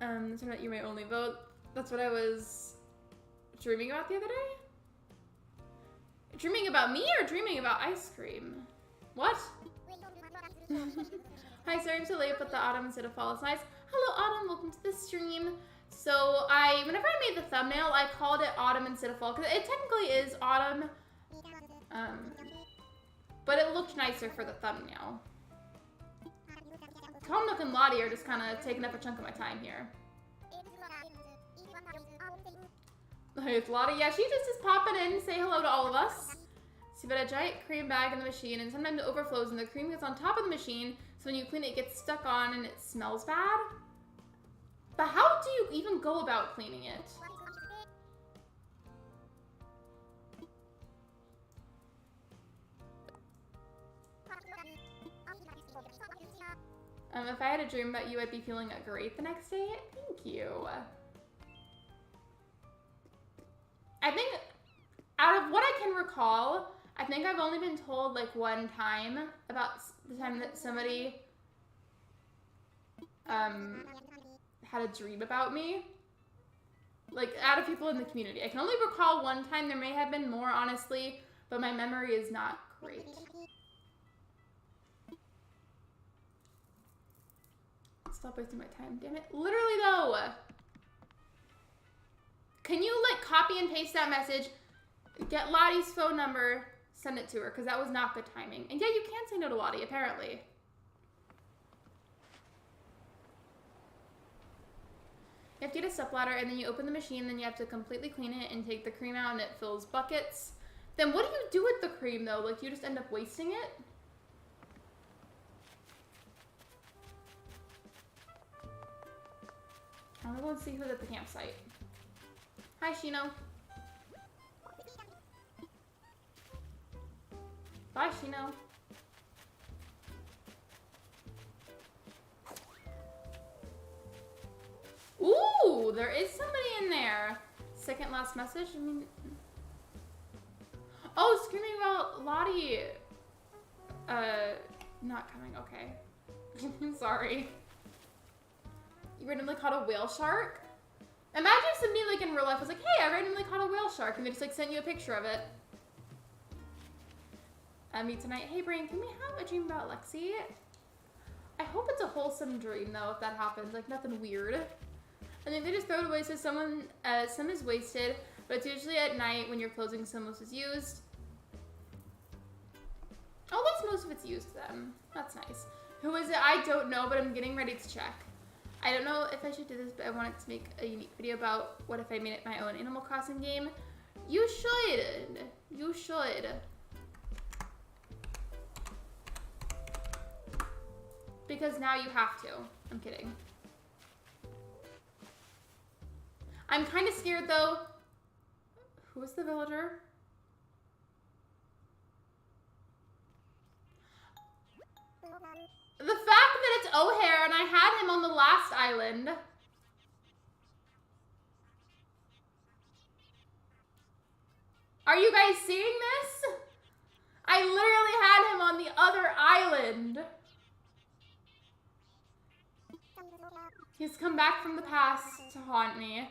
That's not you my only vote. That's what I was dreaming about the other day. Dreaming about me or dreaming about ice cream? What? Hi, sorry I'm so late, but the autumn instead of fall is nice. Hello, Autumn. Welcome to the stream. So whenever I made the thumbnail, I called it autumn instead of fall because it technically is autumn. But it looked nicer for the thumbnail. Tom Nook and Lottie are just kind of taking up a chunk of my time here. It's Lottie. Yeah, she just is popping in, say hello to all of us. So you've got a giant cream bag in the machine, and sometimes it overflows, and the cream gets on top of the machine, so when you clean it, it gets stuck on, and it smells bad. But how do you even go about cleaning it? If I had a dream about you, I'd be feeling great the next day. Thank you. I think, out of what I can recall, I think I've only been told like one time about the time that somebody had a dream about me. Like, out of people in the community. I can only recall one time. There may have been more, honestly, but my memory is not great. Stop wasting my time, damn it. Literally, though. Can you, like, copy and paste that message, get Lottie's phone number, send it to her, because that was not good timing. And yeah, you can say no to Lottie, apparently. You have to get a step ladder, and then you open the machine, then you have to completely clean it and take the cream out, and it fills buckets. Then what do you do with the cream, though? Like, do you just end up wasting it? I'm gonna go and see who's at the campsite. Hi, Shino. Bye, Shino. Ooh, there is somebody in there. Second last message. I mean, oh, screaming about Lottie. Not coming. Okay. I'm sorry. You randomly caught a whale shark? Imagine if somebody like in real life was like, hey, I randomly caught a whale shark, and they just like sent you a picture of it. Me tonight. Hey, Brain, can we have a dream about Lexi? I hope it's a wholesome dream though, if that happens. Like nothing weird. I think they just throw it away so someone, some is wasted, but it's usually at night when your closing most is used. Oh, at least most of it's used then. That's nice. Who is it? I don't know, but I'm getting ready to check. I don't know if I should do this, but I wanted to make a unique video about what if I made it my own Animal Crossing game. You should. You should. Because now you have to. I'm kidding. I'm kind of scared though. Who is the villager? The fact that it's O'Hare and I had him on the last island. Are you guys seeing this? I literally had him on the other island. He's come back from the past to haunt me.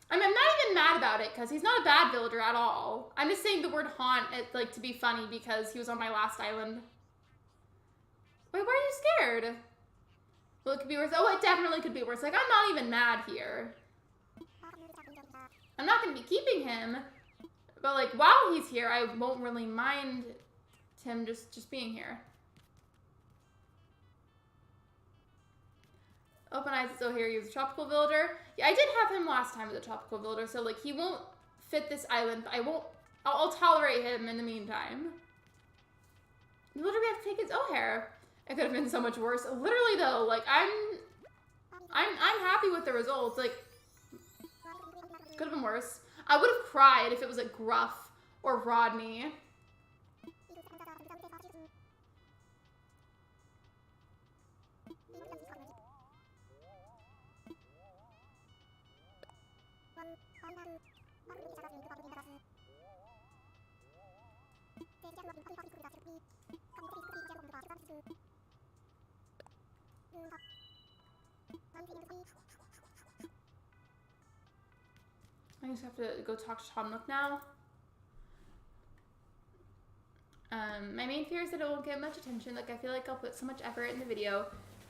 I mean, I'm not even mad about it because he's not a bad villager at all. I'm just saying the word haunt like to be funny because he was on my last island. Wait, why are you scared? Well, it could be worse. Oh, it definitely could be worse. Like, I'm not even mad here. I'm not going to be keeping him. But, like, while he's here, I won't really mind him just being here. Open Eyes is O'Hare. He was a tropical villager. Yeah, I did have him last time as a tropical villager, so, like, he won't fit this island. But I'll tolerate him in the meantime. The villager we have to take is O'Hare. It could have been so much worse. Literally, though, like, I'm happy with the results. Like, could have been worse. I would have cried if it was, like, Gruff or Rodney. I just have to go talk to Tom Nook now. My main fear is that it won't get much attention. Like, I feel like I'll put so much effort in the video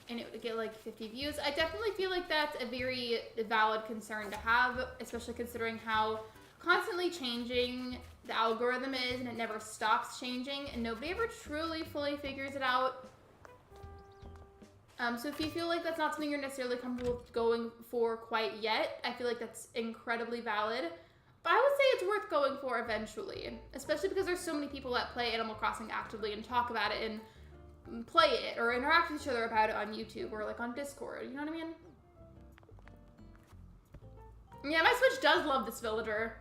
and it would get like 50 views. I definitely feel like that's a very valid concern to have, especially considering how constantly changing the algorithm is and it never stops changing and nobody ever truly fully figures it out. So if you feel like that's not something you're necessarily comfortable going for quite yet, I feel like that's incredibly valid. But I would say it's worth going for eventually, especially because there's so many people that play Animal Crossing actively and talk about it and play it or interact with each other about it on YouTube or like on Discord, you know what I mean? Yeah, my Switch does love this villager.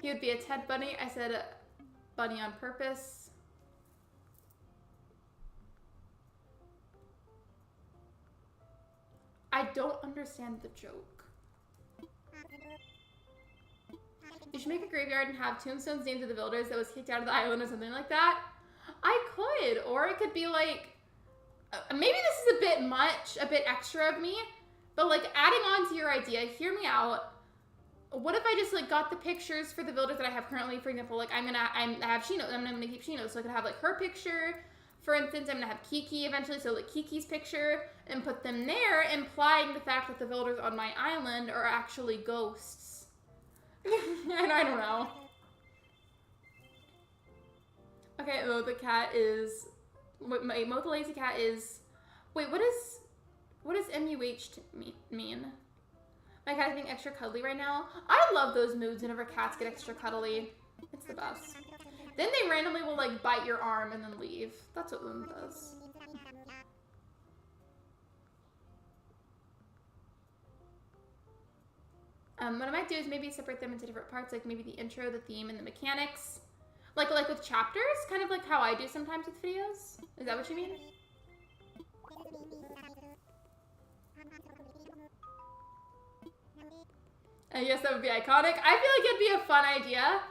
He would be a Ted Bunny. I said bunny on purpose. I don't understand the joke. You should make a graveyard and have tombstones named to the villagers that was kicked out of the island or something like that. I could, or it could be like, maybe this is a bit much, a bit extra of me, but like adding on to your idea, hear me out. What if I just like got the pictures for the villagers that I have currently? For example, like I have Shino, I'm gonna keep Shino, so I could have like her picture. For instance, I'm gonna have Kiki eventually, so like Kiki's picture, and put them there, implying the fact that the villagers on my island are actually ghosts. And I don't know. Okay, Mo the cat is, Mo the lazy cat is, wait, what does MUH mean? My cat is being extra cuddly right now. I love those moods whenever cats get extra cuddly. It's the best. Then they randomly will like bite your arm and then leave. That's what Luna does. What I might do is maybe separate them into different parts, like maybe the intro, the theme, and the mechanics. Like with chapters, kind of like how I do sometimes with videos. Is that what you mean? Yes, that would be iconic. I feel like it'd be a fun idea.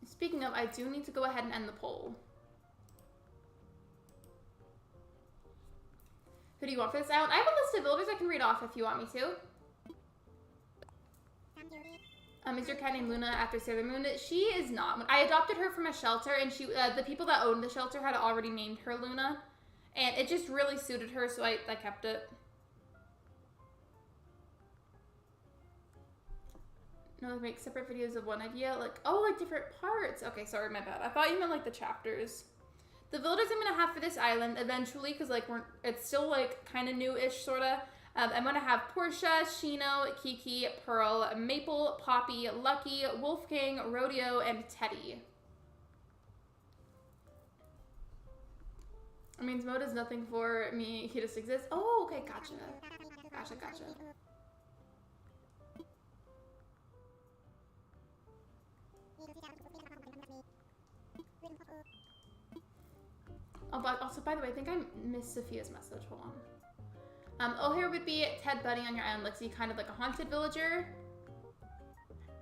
Speaking of, I do need to go ahead and end the poll. Who do you want for this island? I have a list of villagers I can read off if you want me to. Is your cat named Luna after Sailor Moon? She is not. I adopted her from a shelter, and she, the people that owned the shelter had already named her Luna. And it just really suited her, so I kept it. No, make separate videos of one idea. Like, oh, like different parts. Okay, sorry, my bad. I thought you meant like the chapters. The villagers I'm gonna have for this island eventually, because like it's still like kind of new-ish, sorta. I'm gonna have Portia, Shino, Kiki, Pearl, Maple, Poppy, Lucky, Wolfgang, Rodeo, and Teddy. It means Mo does nothing for me. He just exists. Oh, okay, gotcha. Gotcha. Oh, but also, by the way, I think I missed Sophia's message. Hold on. O'Hare would be Ted Bunny on your island, Lexi, kind of like a haunted villager.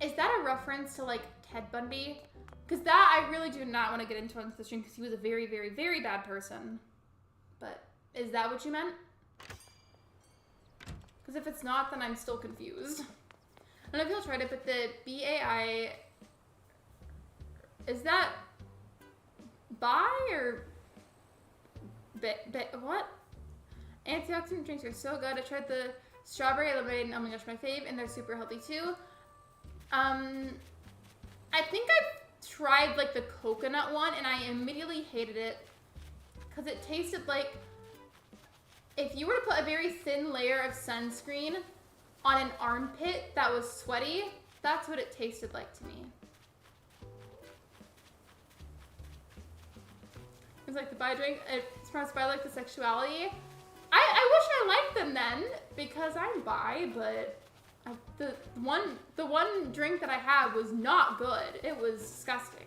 Is that a reference to, like, Ted Bundy? Because that I really do not want to get into on the stream because he was a very, very, very bad person. But is that what you meant? Because if it's not, then I'm still confused. I don't know if you'll try it, but the BAI... Is that... Buy or... What? Antioxidant drinks are so good. I tried the strawberry lemonade and oh my gosh, my fave, and they're super healthy too. I think I've tried like the coconut one and I immediately hated it because it tasted like if you were to put a very thin layer of sunscreen on an armpit that was sweaty, that's what it tasted like to me. It's like the bi drink. It's pronounced bi like the sexuality. I wish I liked them then because I'm bi, but the one drink that I had was not good. It was disgusting.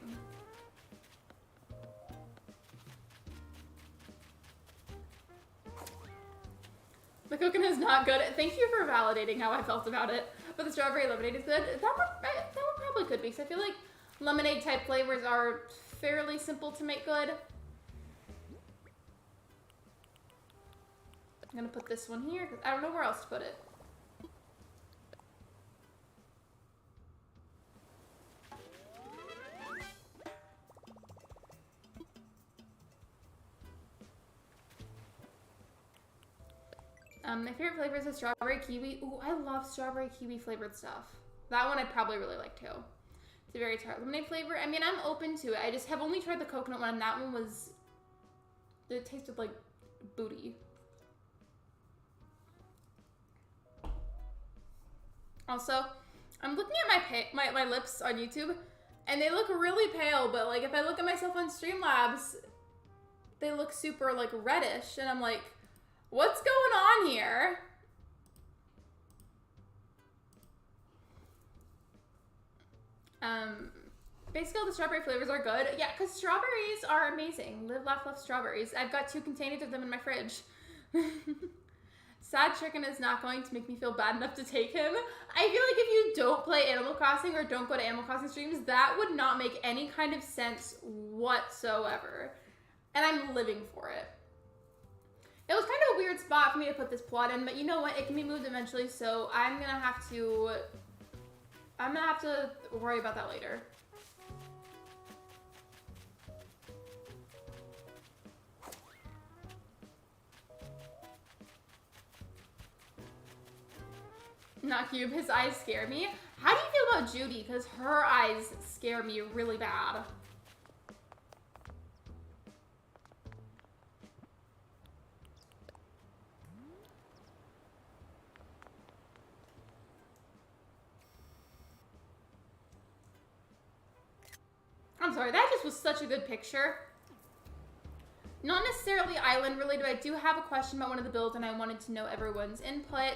The coconut is not good. Thank you for validating how I felt about it. But the strawberry lemonade is good. That one probably could be. So I feel like lemonade type flavors are fairly simple to make good. I'm gonna put this one here because I don't know where else to put it. My favorite flavor is the strawberry kiwi. Ooh, I love strawberry kiwi flavored stuff. That one I'd probably really like too. It's a very tart lemonade flavor. I mean, I'm open to it. I just have only tried the coconut one, and that one was... It tasted like booty. Also, I'm looking at my lips on YouTube, and they look really pale, but like if I look at myself on Streamlabs, they look super like reddish, and I'm like, what's going on here? Basically all the strawberry flavors are good. Yeah, because strawberries are amazing. Live, laugh, love strawberries. I've got 2 containers of them in my fridge. Sad Chicken is not going to make me feel bad enough to take him. I feel like if you don't play Animal Crossing or don't go to Animal Crossing streams, that would not make any kind of sense whatsoever. And I'm living for it. It was kind of a weird spot for me to put this plot in, but you know what? It can be moved eventually, so I'm gonna have to worry about that later. Not Cube, his eyes scare me. How do you feel about Judy? Because her eyes scare me really bad. I'm sorry. That just was such a good picture. Not necessarily island related, but I do have a question about one of the builds and I wanted to know everyone's input.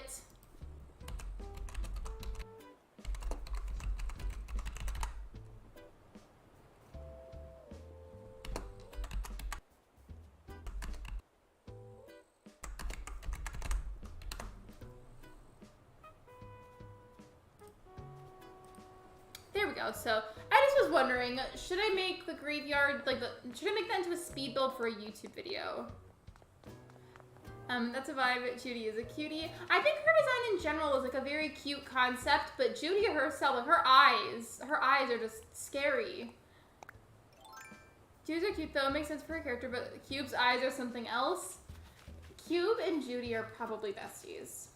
There we go. So I just was wondering, should I make the graveyard, should I make that into a speed build for a YouTube video? That's a vibe. Judy is a cutie. I think her design in general is like a very cute concept, but Judy herself, like her eyes are just scary. Judy's are cute though, it makes sense for her character, but Cube's eyes are something else. Cube and Judy are probably besties.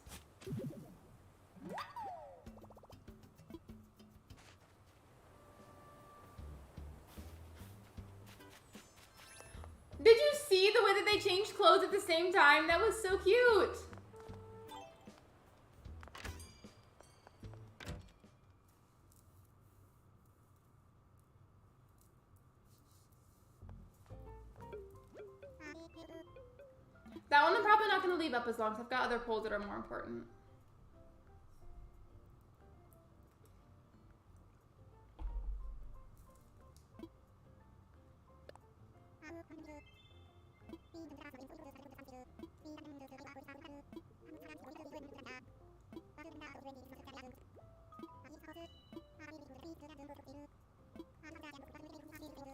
Did you see the way that they changed clothes at the same time? That was so cute. That one I'm probably not going to leave up as long as I've got other polls that are more important.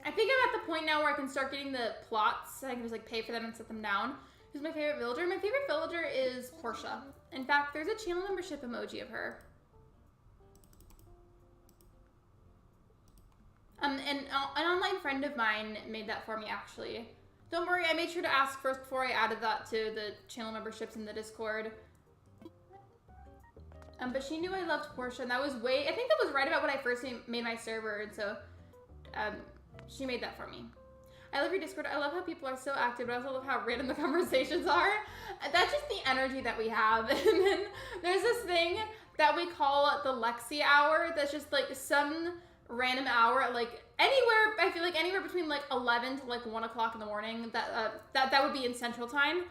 I think I'm at the point now where I can start getting the plots. I can just like pay for them and set them down. Who's my favorite villager? My favorite villager is Portia. In fact, there's a channel membership emoji of her. And an online friend of mine made that for me, actually. Don't worry, I made sure to ask first before I added that to the channel memberships in the Discord. But she knew I loved Portia, and that was I think that was right about when I first made my server, and so she made that for me. I love your Discord. I love how people are so active, but I also love how random the conversations are. That's just the energy that we have. And then there's this thing that we call the Lexi hour. That's just like some random hour at like anywhere, I feel like anywhere between like 11 to like 1 o'clock in the morning. That would be in Central Time.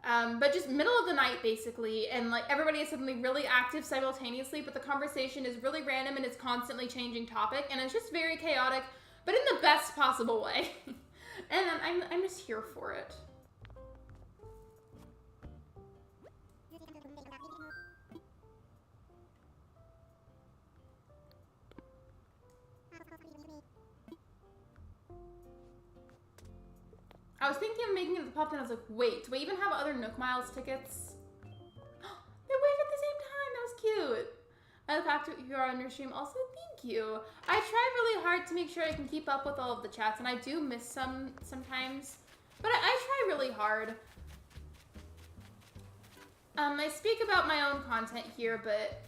But just middle of the night basically, and like everybody is suddenly really active simultaneously, but the conversation is really random and it's constantly changing topic, and it's just very chaotic, but in the best possible way. And I'm just here for it. I was thinking of making it the pop, and I was like, wait, do we even have other Nook Miles tickets? They waved at the same time. That was cute. I look back to you are on your stream. Also, thank you. I try really hard to make sure I can keep up with all of the chats, and I do miss some sometimes, but I try really hard. I speak about my own content here, but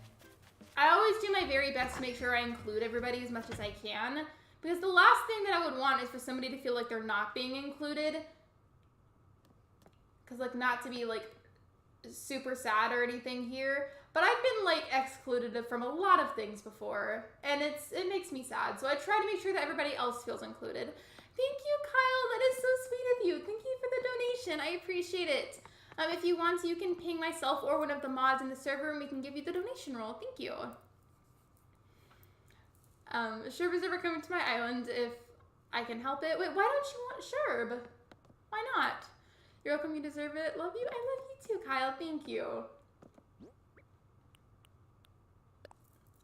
I always do my very best to make sure I include everybody as much as I can. Because the last thing that I would want is for somebody to feel like they're not being included. Because, like, not to be, like, super sad or anything here. But I've been, like, excluded from a lot of things before. And it makes me sad. So I try to make sure that everybody else feels included. Thank you, Kyle. That is so sweet of you. Thank you for the donation. I appreciate it. If you want to, you can ping myself or one of the mods in the server and we can give you the donation roll. Thank you. Sherb is ever coming to my island if I can help it. Wait, why don't you want Sherb? Why not? You're welcome, you deserve it. Love you. I love you too, Kyle. Thank you.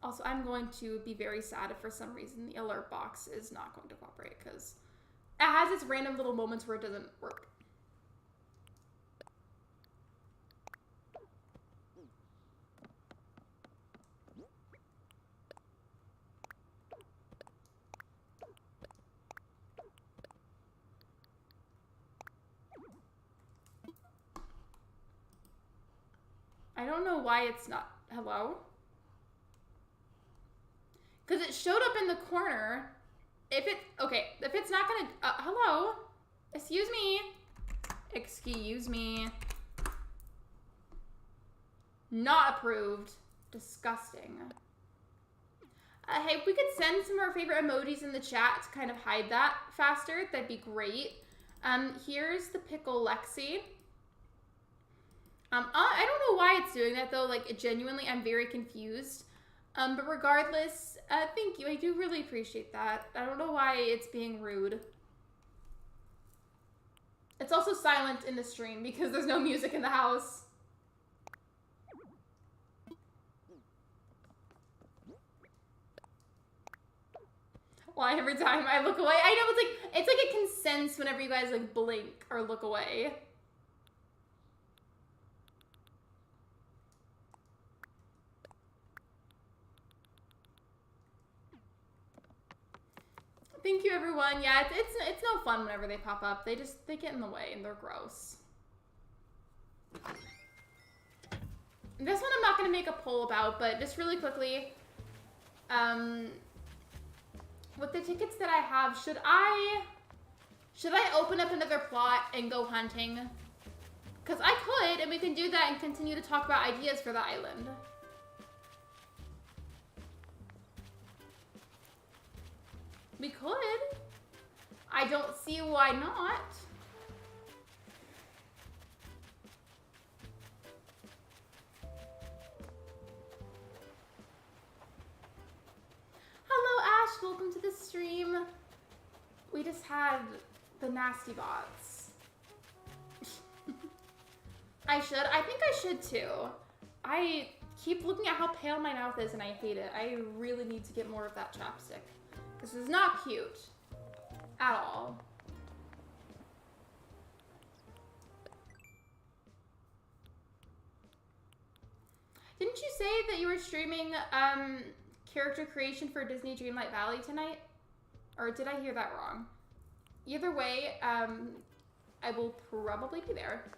Also, I'm going to be very sad if for some reason the alert box is not going to cooperate because it has its random little moments where it doesn't work. I don't know why it's not. Hello? Because it showed up in the corner. If it's not gonna, hello? Excuse me. Excuse me. Not approved. Disgusting. Hey, if we could send some of our favorite emojis in the chat to kind of hide that faster, that'd be great. Here's the pickle Lexi. I don't know why it's doing that though. Like, genuinely, I'm very confused. But regardless, thank you. I do really appreciate that. I don't know why it's being rude. It's also silent in the stream because there's no music in the house. Why every time I look away? I know it's like it can sense whenever you guys like blink or look away. Thank you, everyone. Yeah, it's no fun whenever they pop up. They get in the way and they're gross. This one I'm not gonna make a poll about, but just really quickly, with the tickets that I have, should I open up another plot and go hunting? Because I could, and we can do that and continue to talk about ideas for the island. We could. I don't see why not. Hello, Ash. Welcome to the stream. We just had the nasty bots. I should. I think I should too. I keep looking at how pale my mouth is and I hate it. I really need to get more of that chapstick. This is not cute at all. Didn't you say that you were streaming character creation for Disney Dreamlight Valley tonight? Or did I hear that wrong? Either way, I will probably be there.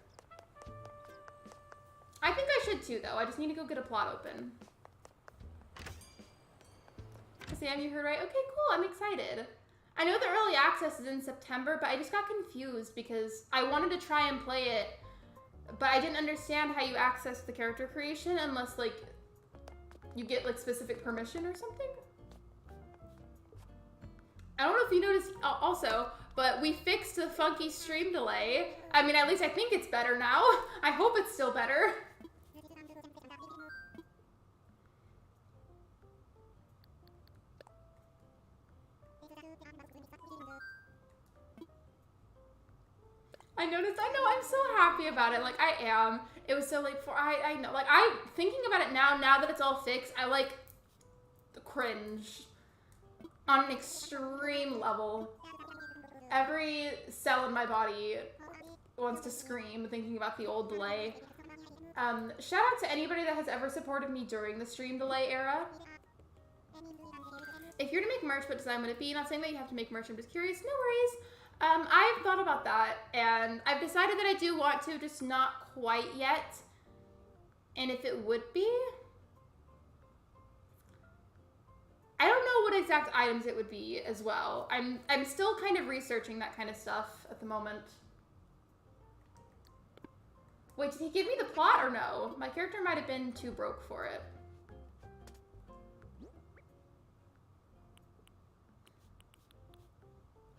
I think I should too, though. I just need to go get a plot open. Sam, you heard right? Okay, cool. I'm excited. I know the early access is in September, but I just got confused because I wanted to try and play it, but I didn't understand how you access the character creation unless, like, you get, like, specific permission or something. I don't know if you noticed also, but we fixed the funky stream delay. I mean, at least I think it's better now. I hope it's still better. I noticed, I know, I'm so happy about it, like, I am. It was so, like, I know, like, I'm thinking about it now that it's all fixed, I, like, cringe on an extreme level. Every cell in my body wants to scream thinking about the old delay. Shout out to anybody that has ever supported me during the stream delay era. If you're to make merch, what design would it be? Not saying that you have to make merch, I'm just curious, no worries. I've thought about that, and I've decided that I do want to, just not quite yet. And if it would be, I don't know what exact items it would be as well. I'm still kind of researching that kind of stuff at the moment. Wait, did he give me the plot or no? My character might have been too broke for it.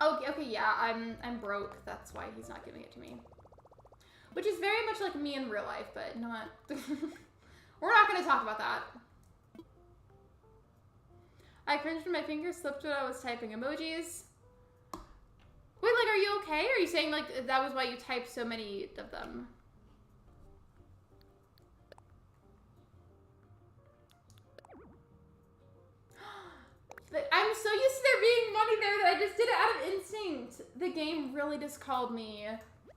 Okay, yeah, I'm broke. That's why he's not giving it to me. Which is very much like me in real life, but not... We're not gonna talk about that. I cringed when my fingers slipped when I was typing emojis. Wait, like, are you okay? Are you saying, like, that was why you typed so many of them? I'm so used to there being money there that I just did it out of instinct. The game really just called me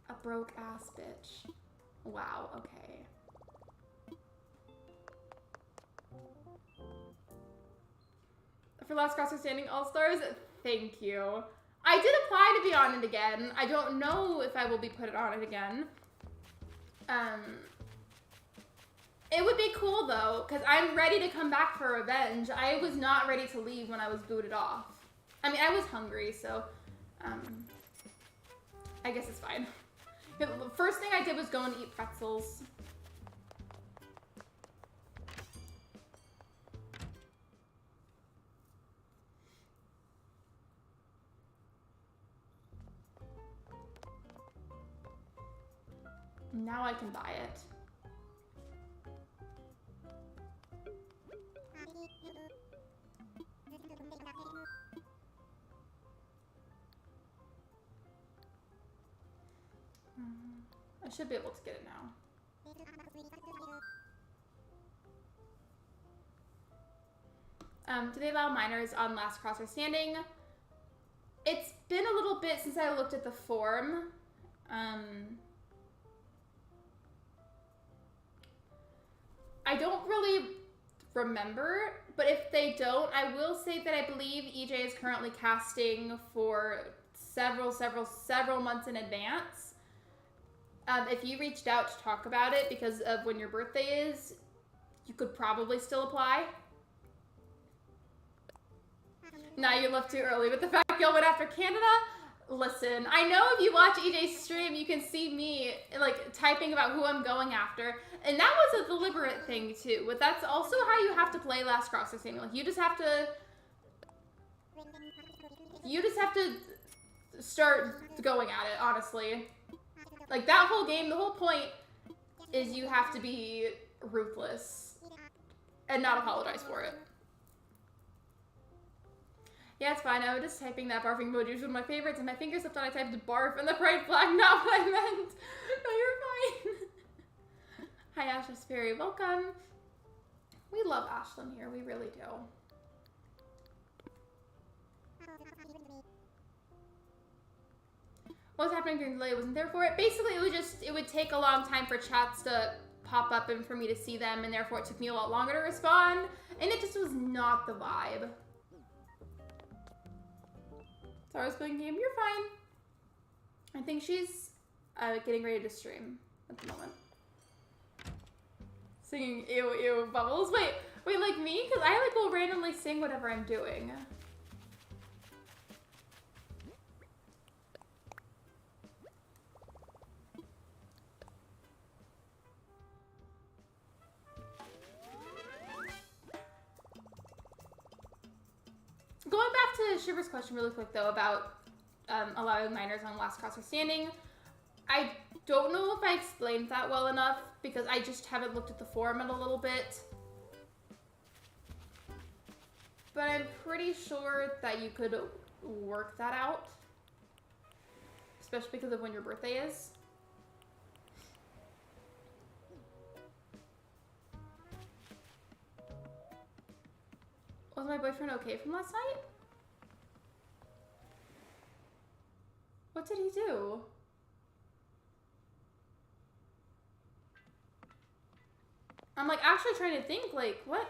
a broke ass bitch. Wow, okay. For Last Crossing Standing All-Stars, thank you. I did apply to be on it again. I don't know if I will be put on it again. It would be cool though, because I'm ready to come back for revenge. I was not ready to leave when I was booted off. I mean, I was hungry, so I guess it's fine. The first thing I did was go and eat pretzels. Now I can buy it. I should be able to get it now. Do they allow minors on last crosser standing? It's been a little bit since I looked at the form. I don't really remember, but if they don't, I will say that I believe EJ is currently casting for several months in advance. If you reached out to talk about it because of when your birthday is, you could probably still apply. Now you left too early, but the fact y'all went after Canada, listen, I know if you watch EJ's stream, you can see me like typing about who I'm going after, and that was a deliberate thing too. But that's also how you have to play Last Crosser Standing. Like you just have to start going at it, honestly. Like that whole game, the whole point is you have to be ruthless and not apologize for it. Yeah, it's fine. I was just typing that barfing emoji, which was one of my favorites, and my finger slipped on. I typed barf and the pride flag, not what I meant. No, you're fine. Hi, Ashley Sperry. Welcome. We love Ashlyn here. We really do. What was happening during the delay? I wasn't there for it. Basically, it would take a long time for chats to pop up and for me to see them, and therefore it took me a lot longer to respond, and it just was not the vibe. Zara's playing game. You're fine. I think she's getting ready to stream at the moment. Singing ew ew bubbles. Wait, like me? Because I like will randomly sing whatever I'm doing. Going back to Shiver's question really quick, though, about allowing minors on last crosser standing, I don't know if I explained that well enough because I just haven't looked at the forum in a little bit. But I'm pretty sure that you could work that out, especially because of when your birthday is. Was my boyfriend okay from last night? What did he do? I'm like actually trying to think, like, what?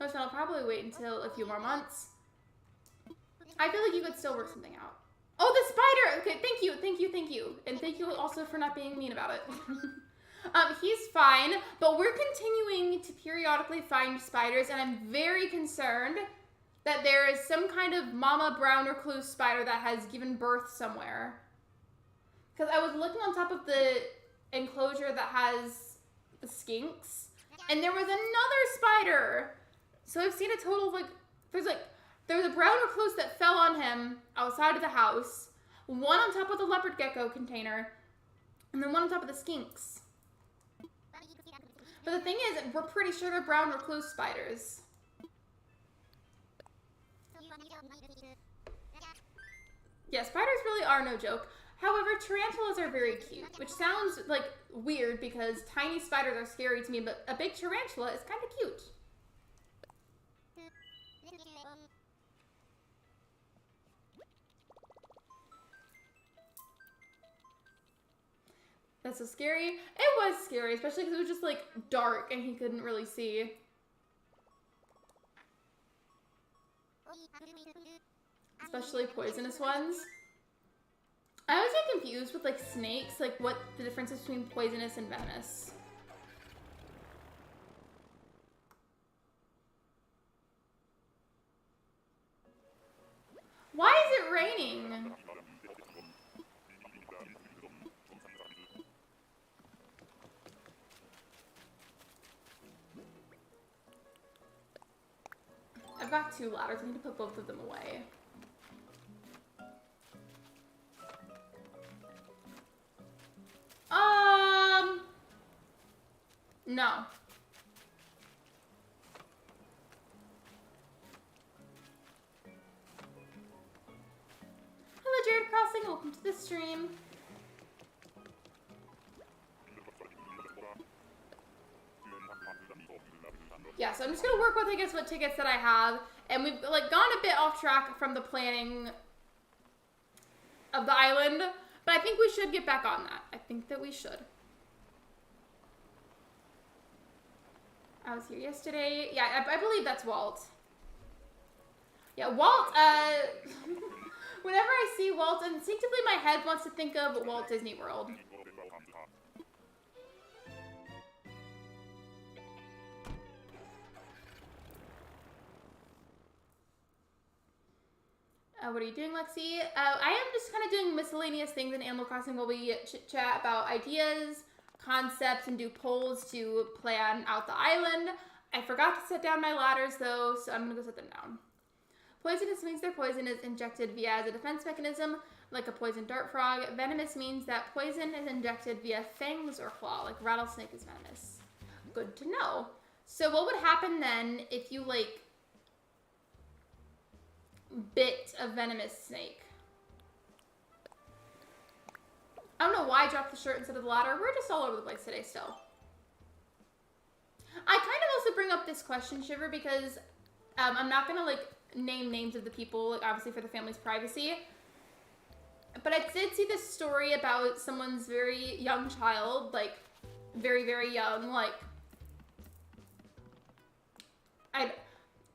Listen, I'll probably wait until a few more months. I feel like you could still work something out. Oh, the spider! Okay, thank you. And thank you also for not being mean about it. He's fine, but we're continuing to periodically find spiders, and I'm very concerned that there is some kind of mama brown recluse spider that has given birth somewhere. Because I was looking on top of the enclosure that has the skinks, and there was another spider. So I've seen a total of there's a brown recluse that fell on him outside of the house, one on top of the leopard gecko container, and then one on top of the skinks. But the thing is, we're pretty sure they're brown recluse spiders. Yeah, spiders really are no joke. However, tarantulas are very cute, which sounds like weird because tiny spiders are scary to me, but a big tarantula is kind of cute. That's so scary. It was scary, especially because it was just like dark and he couldn't really see. Especially poisonous ones. I always get confused with like snakes, like what the difference is between poisonous and venomous. Why is it raining? I've got two ladders. I need to put both of them away. No. Hello, Jared Crossing. Welcome to the stream. Yeah, so I'm just gonna work with, I guess, what tickets that I have. And we've, like, gone a bit off track from the planning of the island. But I think we should get back on that. I think that we should. I was here yesterday. Yeah, I believe that's Walt. Yeah, Walt, whenever I see Walt, instinctively my head wants to think of Walt Disney World. What are you doing, Lexi? I am just kind of doing miscellaneous things in Animal Crossing while we chit-chat about ideas, concepts, and do polls to plan out the island. I forgot to set down my ladders, though, so I'm going to go set them down. Poisonous means their poison is injected via as a defense mechanism, like a poison dart frog. Venomous means that poison is injected via fangs or claw, like rattlesnake is venomous. Good to know. So what would happen then if you, like, bit a venomous snake? I don't know why I dropped the shirt instead of the ladder. We're just all over the place today still. I kind of also bring up this question, Shiver, because I'm not going to, like, name names of the people, like, obviously for the family's privacy. But I did see this story about someone's very young child, like, very, very young, like,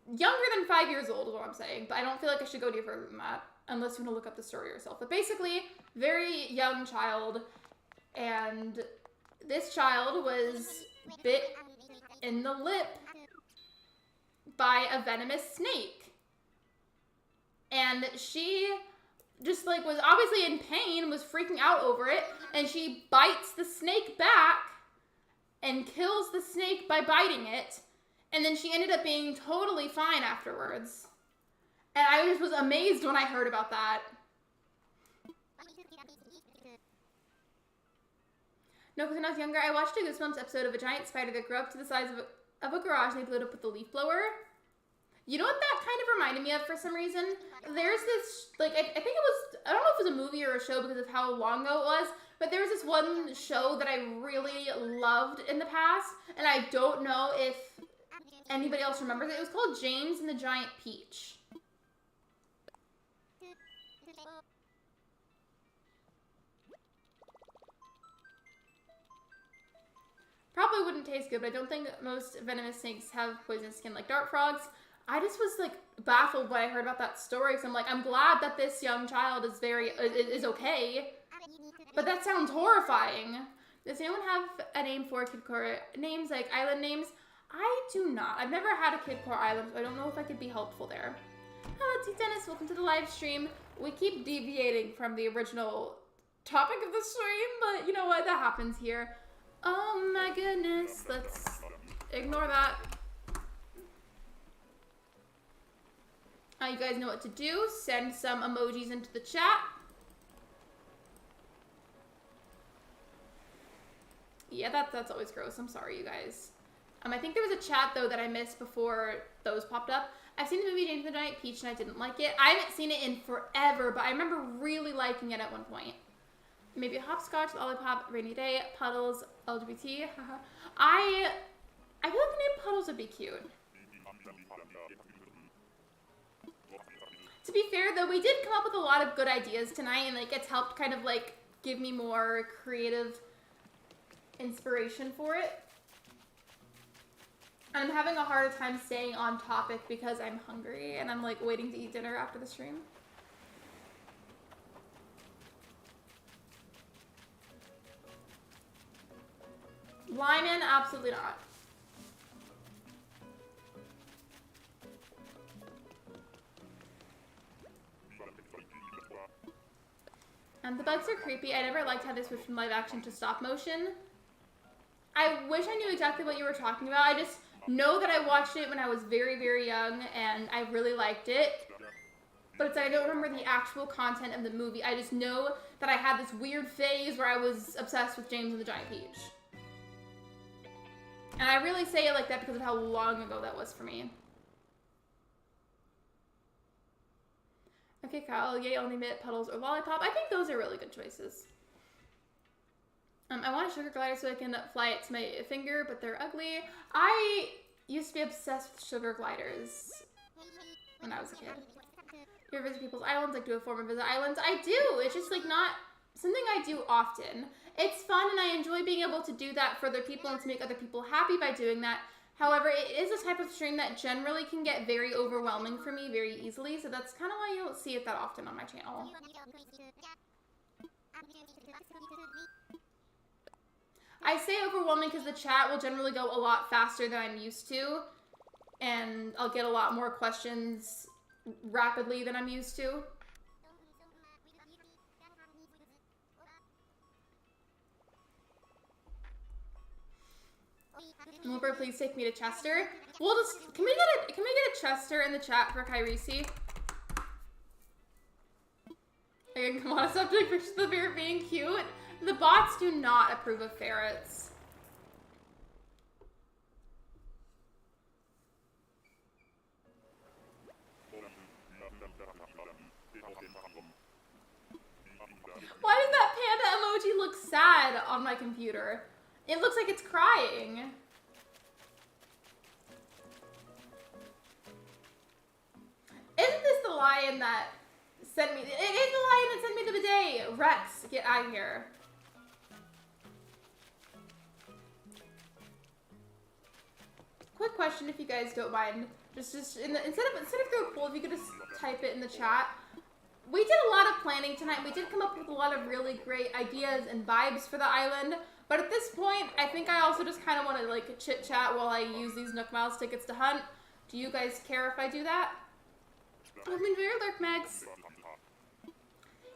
younger than 5 years old is what I'm saying, but I don't feel like I should go any further than that, unless you want to look up the story yourself. But basically, very young child, and this child was bit in the lip by a venomous snake. And she just, like, was obviously in pain, was freaking out over it, and she bites the snake back and kills the snake by biting it. And then she ended up being totally fine afterwards. And I just was amazed when I heard about that. No, because when I was younger, I watched a Goosebumps episode of a giant spider that grew up to the size of a garage and they blew it up with a leaf blower. You know what that kind of reminded me of for some reason? There's this, like, I think it was, I don't know if it was a movie or a show because of how long ago it was, but there was this one show that I really loved in the past, and I don't know if anybody else remembers it. It was called James and the Giant Peach. Probably wouldn't taste good, but I don't think most venomous snakes have poisonous skin like dart frogs. I just was, like, baffled when I heard about that story, so I'm like, I'm glad that this young child is okay, but that sounds horrifying. Does anyone have a name for Kid Core names, like island names? I do not. I've never had a Kid Core island, so I don't know if I could be helpful there. Hello, T Dennis. Welcome to the live stream. We keep deviating from the original topic of the stream, but you know what? That happens here. Oh my goodness. Let's ignore that. You guys know what to do. Send some emojis into the chat. Yeah, that's always gross. I'm sorry, you guys. I think there was a chat, though, that I missed before those popped up. I've seen the movie James and the Giant Peach, and I didn't like it. I haven't seen it in forever, but I remember really liking it at one point. Maybe a hopscotch, lollipop, rainy day, puddles, LGBT. I feel like the name Puddles would be cute. To be fair, though, we did come up with a lot of good ideas tonight, and, like, it's helped kind of, like, give me more creative inspiration for it. I'm having a harder time staying on topic because I'm hungry, and I'm, like, waiting to eat dinner after the stream. Lyman? Absolutely not. The bugs are creepy. I never liked how they switched from live action to stop motion. I wish I knew exactly what you were talking about. I just know that I watched it when I was very, very young, and I really liked it. But it's, I don't remember the actual content of the movie. I just know that I had this weird phase where I was obsessed with James and the Giant Peach. And I really say it like that because of how long ago that was for me. Okay, Kyle, yay, only mint, petals, or lollipop. I think those are really good choices. I want a sugar glider so I can fly it to my finger, but they're ugly. I used to be obsessed with sugar gliders when I was a kid. You ever visit people's islands, like do a form of visit islands? I do. It's just like not something I do often. It's fun and I enjoy being able to do that for other people and to make other people happy by doing that. However, it is a type of stream that generally can get very overwhelming for me very easily, so that's kind of why you don't see it that often on my channel. I say overwhelming because the chat will generally go a lot faster than I'm used to, and I'll get a lot more questions rapidly than I'm used to. Wilbur, please take me to Chester. We'll just can we get a Chester in the chat for Kyrisi? Again, come on, a subject for the ferret being cute. The bots do not approve of ferrets. Why does that panda emoji look sad on my computer? It looks like it's crying. Isn't this the lion that sent me? It is the lion that sent me the bidet. Rex, get out of here. Quick question, if you guys don't mind, just instead of through a poll, if you could just type it in the chat. We did a lot of planning tonight. We did come up with a lot of really great ideas and vibes for the island. But at this point, I think I also just kind of want to like chit chat while I use these Nook Miles tickets to hunt. Do you guys care if I do that? I've been very Lurk Megs.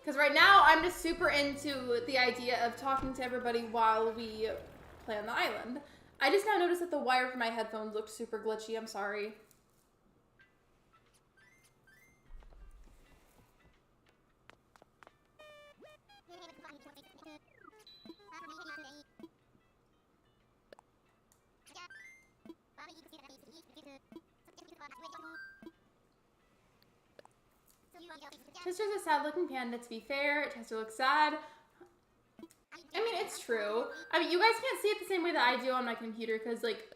Because right now, I'm just super into the idea of talking to everybody while we play on the island. I just now noticed that the wire for my headphones looked super glitchy. I'm sorry. Chester's a sad-looking panda, to be fair. Chester looks sad. I mean, it's true. I mean, you guys can't see it the same way that I do on my computer, because, like,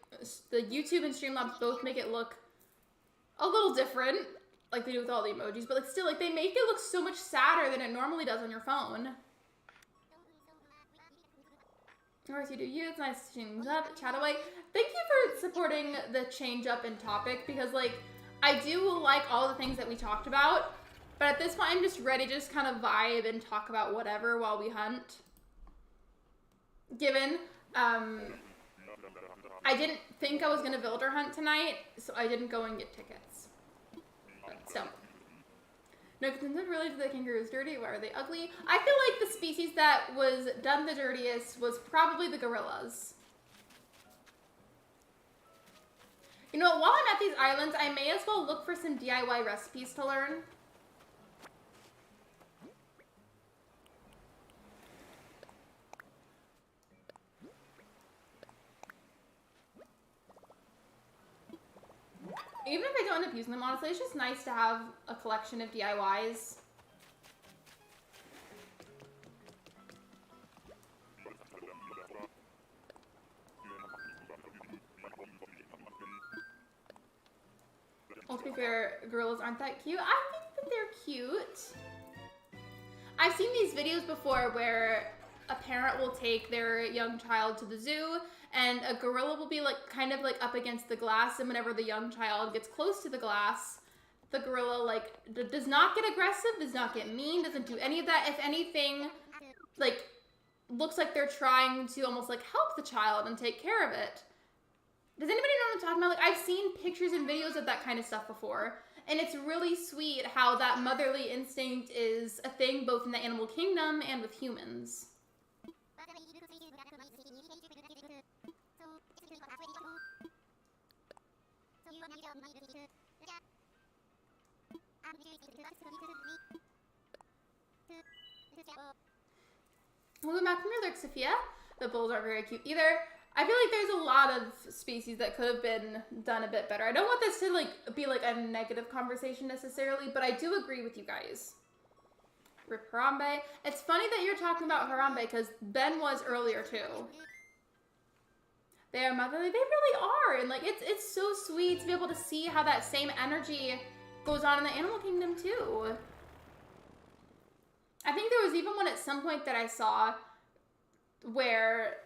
the YouTube and Streamlabs both make it look a little different, like they do with all the emojis, but, like, still, like, they make it look so much sadder than it normally does on your phone. Of course you do you. It's nice to change things up. Chat away. Thank you for supporting the change up in topic, because, like, I do like all the things that we talked about, but at this point, I'm just ready to just kind of vibe and talk about whatever while we hunt. Given, I didn't think I was going to villager hunt tonight, so I didn't go and get tickets. But still. No, consider really the kangaroos dirty. Why are they ugly? I feel like the species that was done the dirtiest was probably the gorillas. You know what? While I'm at these islands, I may as well look for some DIY recipes to learn. Even if I don't end up using them, honestly, it's just nice to have a collection of DIYs. Well, to be fair, gorillas aren't that cute. I think that they're cute. I've seen these videos before where a parent will take their young child to the zoo and a gorilla will be like kind of like up against the glass, and whenever the young child gets close to the glass, the gorilla like does not get aggressive, does not get mean, doesn't do any of that. If anything, like looks like they're trying to almost like help the child and take care of it. Does anybody know what I'm talking about? Like I've seen pictures and videos of that kind of stuff before, and it's really sweet how that motherly instinct is a thing both in the animal kingdom and with humans. Welcome back from your Lurk, Sophia. The bulls aren't very cute either. I feel like there's a lot of species that could have been done a bit better. I don't want this to like be like a negative conversation necessarily, but I do agree with you guys. Rip Harambe. It's funny that you're talking about Harambe because Ben was earlier too. They are motherly. They really are, and like it's so sweet to be able to see how that same energy goes on in the animal kingdom too. I think there was even one at some point that I saw where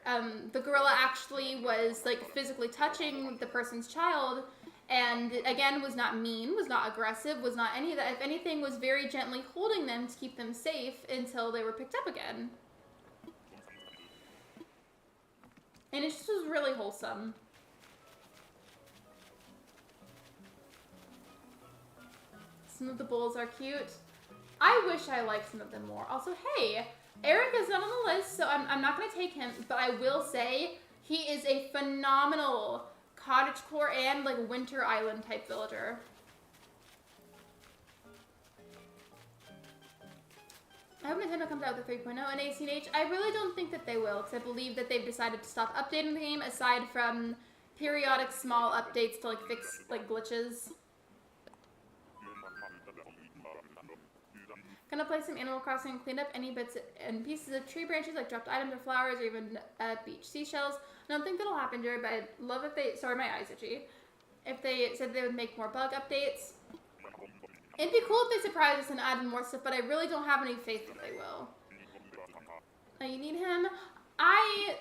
the gorilla actually was like physically touching the person's child, and again was not mean, was not aggressive, was not any of that. If anything, was very gently holding them to keep them safe until they were picked up again. And it just was really wholesome. Some of the bulls are cute. I wish I liked some of them more. Also, hey, Eric is not on the list, so I'm not going to take him, but I will say he is a phenomenal cottagecore and like winter island type villager. I hope Nintendo comes out with a 3.0 and ACNH. I really don't think that they will, because I believe that they've decided to stop updating the game aside from periodic small updates to like fix like glitches. Gonna play some Animal Crossing and clean up any bits and pieces of tree branches like dropped items or flowers or even beach seashells. I don't think that'll happen, Jared, but I'd love if they, sorry, my eyes itchy. If they said they would make more bug updates. It'd be cool if they surprised us and added more stuff, but I really don't have any faith that they will. Oh, you need him? I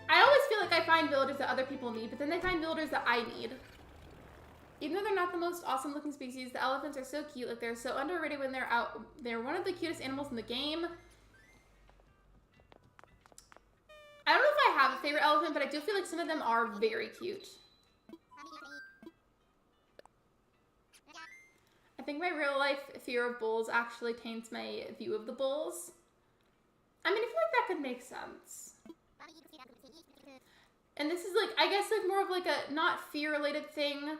always feel like I find villagers that other people need, but then they find villagers that I need. Even though they're not the most awesome looking species, the elephants are so cute. Like, they're so underrated when they're out. They're one of the cutest animals in the game. I don't know if I have a favorite elephant, but I do feel like some of them are very cute. I think my real life fear of bulls actually taints my view of the bulls. I mean, I feel like that could make sense. And this is like, I guess like more of like a not fear related thing,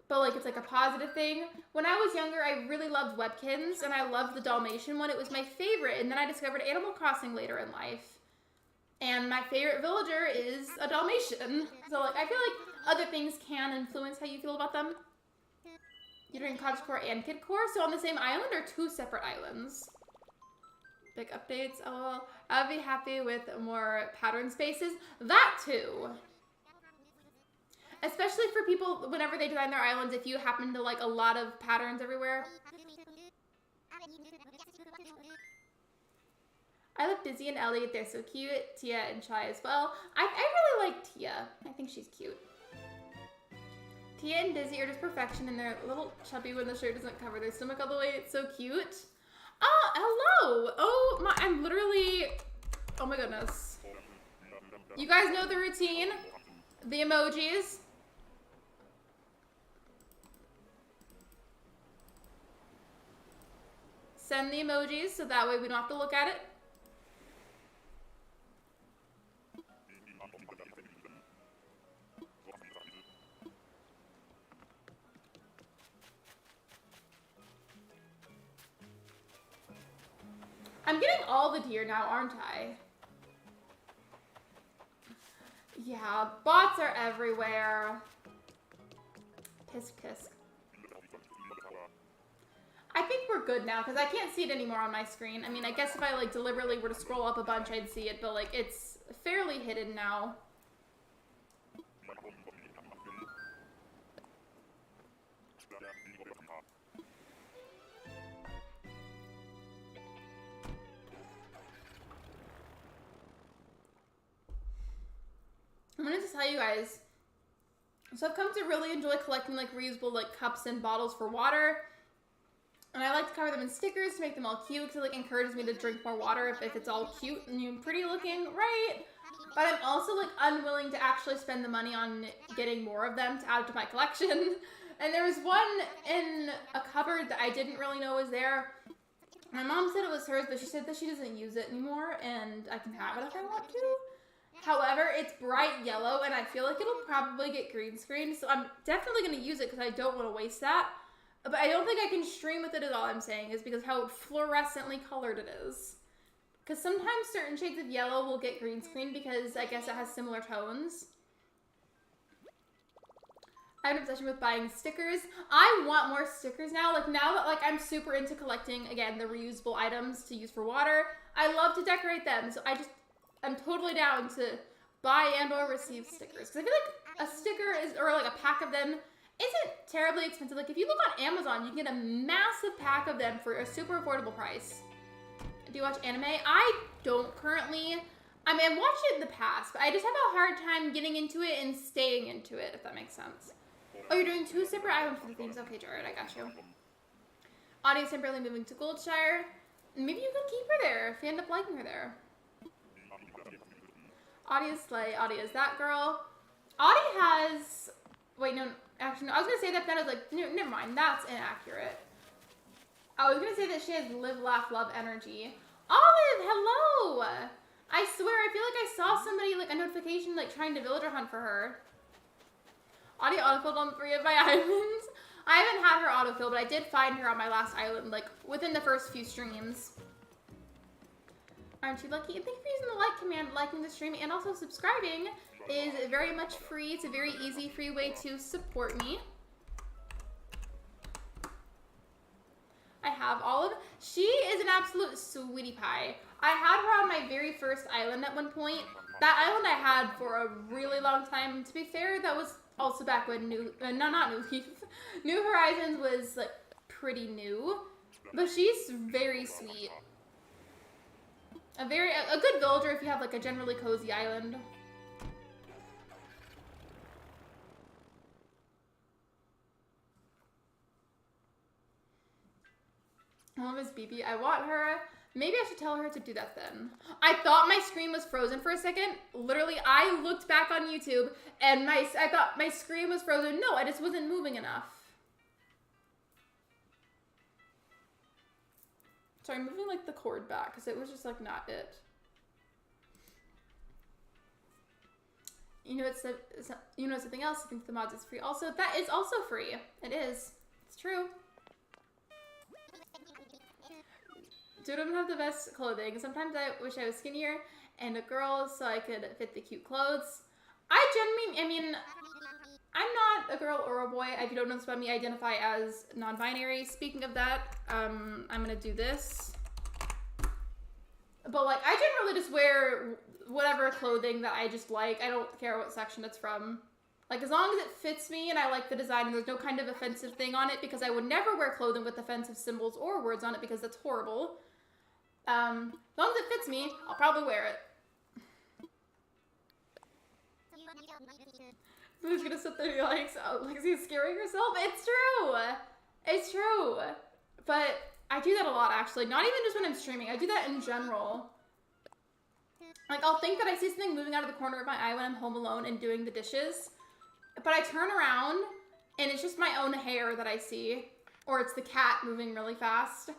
but like it's like a positive thing. When I was younger, I really loved Webkinz and I loved the Dalmatian one. It was my favorite. And then I discovered Animal Crossing later in life. And my favorite villager is a Dalmatian. So like, I feel like other things can influence how you feel about them. You're doing cottagecore and kidcore, so on the same island or two separate islands? Big updates, lol. I'd be happy with more pattern spaces. That too. Especially for people, whenever they design their islands, if you happen to like a lot of patterns everywhere. I love Dizzy and Elliot, they're so cute. Tia and Chai as well. I really like Tia. I think she's cute. Tia and Dizzy are just perfection, and they're a little chubby when the shirt doesn't cover their stomach all the way. It's so cute. Oh, hello. Oh, my, I'm literally, oh my goodness. You guys know the routine. The emojis. Send the emojis so that way we don't have to look at it. I'm getting all the deer now, aren't I? Yeah, bots are everywhere. Pisk, pisk. I think we're good now, because I can't see it anymore on my screen. I mean, I guess if I, like, deliberately were to scroll up a bunch, I'd see it, but, like, it's fairly hidden now. I'm gonna just tell you guys, so I've come to really enjoy collecting like reusable like cups and bottles for water, and I like to cover them in stickers to make them all cute because it like encourages me to drink more water if it's all cute and pretty looking, right? But I'm also like unwilling to actually spend the money on getting more of them to add to my collection. And there was one in a cupboard that I didn't really know was there. My mom said it was hers, but she said that she doesn't use it anymore and I can have it if I want to. However, it's bright yellow, and I feel like it'll probably get green screened, so I'm definitely going to use it because I don't want to waste that. But I don't think I can stream with it at all, I'm saying, is because how fluorescently colored it is. Because sometimes certain shades of yellow will get green screen because I guess it has similar tones. I have an obsession with buying stickers. I want more stickers now. Like now that like I'm super into collecting, again, the reusable items to use for water, I love to decorate them. So I'm totally down to buy and or receive stickers. Because I feel like a sticker is, or like a pack of them, isn't terribly expensive. Like if you look on Amazon, you can get a massive pack of them for a super affordable price. Do you watch anime? I don't currently. I mean, I've watched it in the past, but I just have a hard time getting into it and staying into it, if that makes sense. Oh, you're doing 2 separate islands for the themes. Okay, Jared, I got you. Audie's temporarily moving to Goldshire. Maybe you could keep her there if you end up liking her there. Audie is Slay. Audie is that girl. Audie has... Wait, no. Actually, no. I was going to say that, but I was like, no, never mind. That's inaccurate. I was going to say that she has live, laugh, love energy. Olive, hello! I swear, I feel like I saw somebody, like, a notification, like, trying to villager hunt for her. Audie autofilled on 3 of my islands. I haven't had her autofill, but I did find her on my last island, like, within the first few streams. Aren't you lucky? And thank you for using the like command, liking the stream, and also subscribing is very much free. It's a very easy, free way to support me. I have Olive. She is an absolute sweetie pie. I had her on my very first island at one point. That island I had for a really long time. To be fair, that was also back when New Horizons was like pretty new. But she's very sweet. A good villager if you have like a generally cozy island. Mom is BB. I want her. Maybe I should tell her to do that then. I thought my screen was frozen for a second. Literally, I looked back on YouTube and I thought my screen was frozen. No, I just wasn't moving enough. So I'm moving like the cord back because it was just like not it. You know something else. I think the mods is free. Also, that is also free. It is. It's true. Dude, I don't have the best clothing. Sometimes I wish I was skinnier and a girl so I could fit the cute clothes. I mean, I'm not a girl or a boy. If you don't know this about me, I identify as non-binary. Speaking of that, I'm gonna do this. But like, I generally just wear whatever clothing that I just like. I don't care what section it's from. Like, as long as it fits me and I like the design and there's no kind of offensive thing on it, because I would never wear clothing with offensive symbols or words on it because that's horrible. As long as it fits me, I'll probably wear it. Who's gonna sit there and be like, oh, Lexi's scaring herself? It's true! It's true! But I do that a lot, actually. Not even just when I'm streaming. I do that in general. Like, I'll think that I see something moving out of the corner of my eye when I'm home alone and doing the dishes. But I turn around, and it's just my own hair that I see. Or it's the cat moving really fast.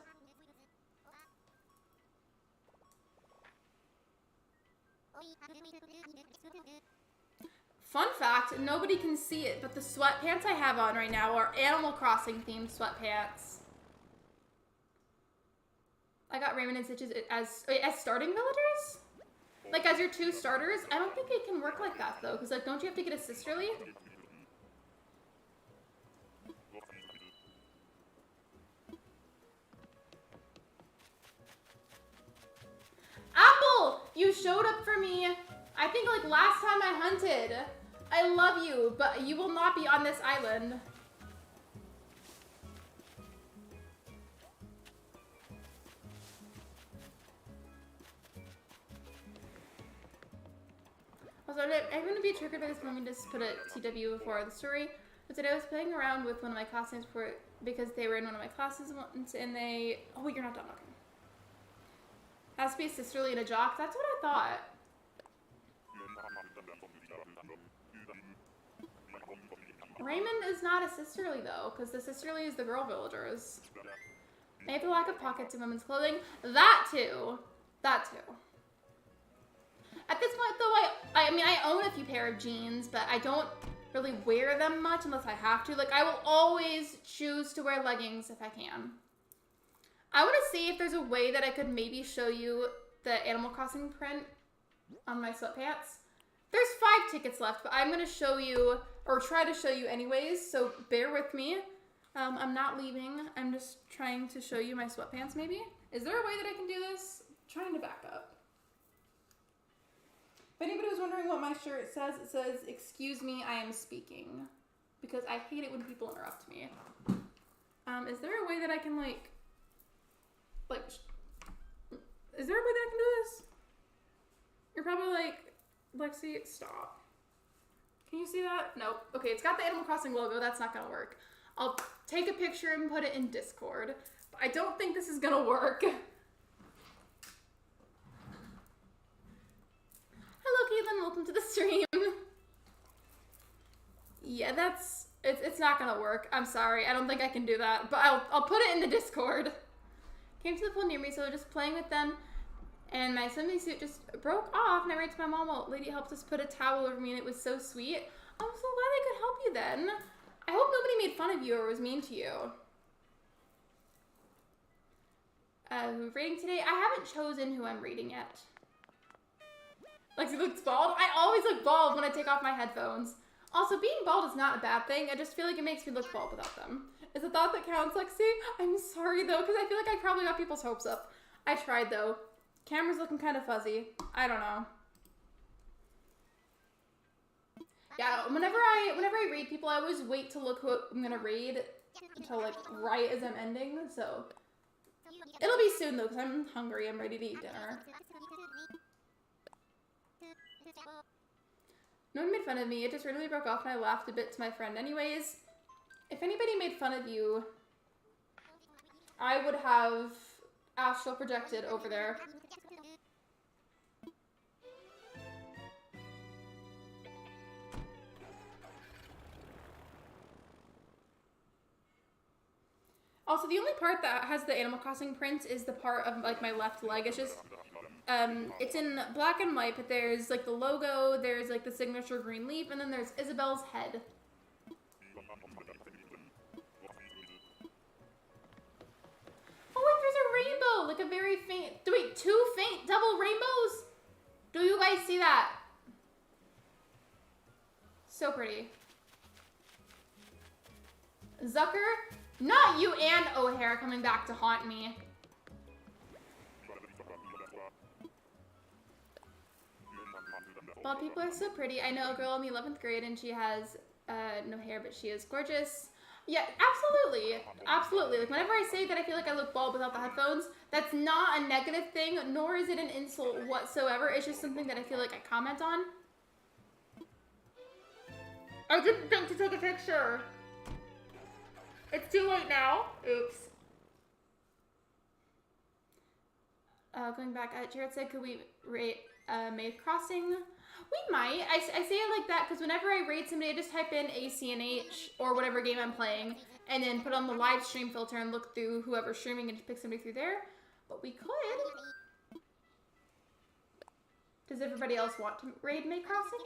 Fun fact, nobody can see it, but the sweatpants I have on right now are Animal Crossing themed sweatpants. I got Raymond and Stitches as starting villagers? Like as your 2 starters? I don't think it can work like that though, because like don't you have to get a sisterly? Apple! You showed up for me. I think like last time I hunted. I love you, but you will not be on this island. Also, I'm going to be triggered by this moment. Just put a TW before the story. But today I was playing around with one of my classmates because they were in one of my classes once and they... Oh, you're not done. Okay. Has to be a sisterly and a jock. That's what I thought. Raymond is not a sisterly though, because the sisterly is the girl villagers. They have the lack of pockets in women's clothing. That too. That too. At this point though, I mean, I own a few pair of jeans, but I don't really wear them much unless I have to. Like, I will always choose to wear leggings if I can. I want to see if there's a way that I could maybe show you the Animal Crossing print on my sweatpants. There's 5 tickets left, but I'm going to show you, or try to show you anyways, so bear with me. I'm not leaving. I'm just trying to show you my sweatpants, maybe? Is there a way that I can do this? I'm trying to back up. If anybody was wondering what my shirt says, it says, "Excuse me, I am speaking." Because I hate it when people interrupt me. Is there a way that I can, like, is there a way that I can do this? You're probably like, Lexi, stop. Can you see that? Nope. Okay, it's got the Animal Crossing logo. That's not gonna work. I'll take a picture and put it in Discord. But I don't think this is gonna work. Hello, Caitlin. Welcome to the stream. Yeah, it's not gonna work. I'm sorry. I don't think I can do that. But I'll put it in the Discord. Came to the pool near me, so just playing with them. And my swimming suit just broke off, and I ran to my mom while lady helped us put a towel over me, and it was so sweet. I'm so glad I could help you then. I hope nobody made fun of you or was mean to you. Rating today? I haven't chosen who I'm rating yet. Lexi looks bald? I always look bald when I take off my headphones. Also, being bald is not a bad thing. I just feel like it makes me look bald without them. Is a thought that counts, Lexi? I'm sorry, though, because I feel like I probably got people's hopes up. I tried, though. Camera's looking kind of fuzzy. I don't know. Yeah, whenever I raid people, I always wait to look who I'm gonna raid until, like, right as I'm ending, so. It'll be soon, though, because I'm hungry. I'm ready to eat dinner. No one made fun of me. It just randomly broke off, and I laughed a bit to my friend anyways. If anybody made fun of you, I would have astral projected over there. Also, the only part that has the Animal Crossing print is the part of, like, my left leg. It's just, it's in black and white, but there's, like, the logo, there's, like, the signature green leaf, and then there's Isabel's head. Oh, wait, there's a rainbow! Like, a very faint, wait, 2 faint double rainbows? Do you guys see that? So pretty. Zucker? Not you and O'Hare coming back to haunt me. Bald people are so pretty. I know a girl in the 11th grade and she has no hair, but she is gorgeous. Yeah, absolutely. Absolutely. Like, whenever I say that I feel like I look bald without the headphones, that's not a negative thing, nor is it an insult whatsoever. It's just something that I feel like I comment on. I didn't think to take a picture. It's too late now. Oops. Going back, Jared said, could we rate Maid Crossing? We might. I say it like that because whenever I rate somebody, I just type in ACNH or whatever game I'm playing and then put on the live stream filter and look through whoever's streaming and just pick somebody through there. But we could. Does everybody else want to raid Maid Crossing?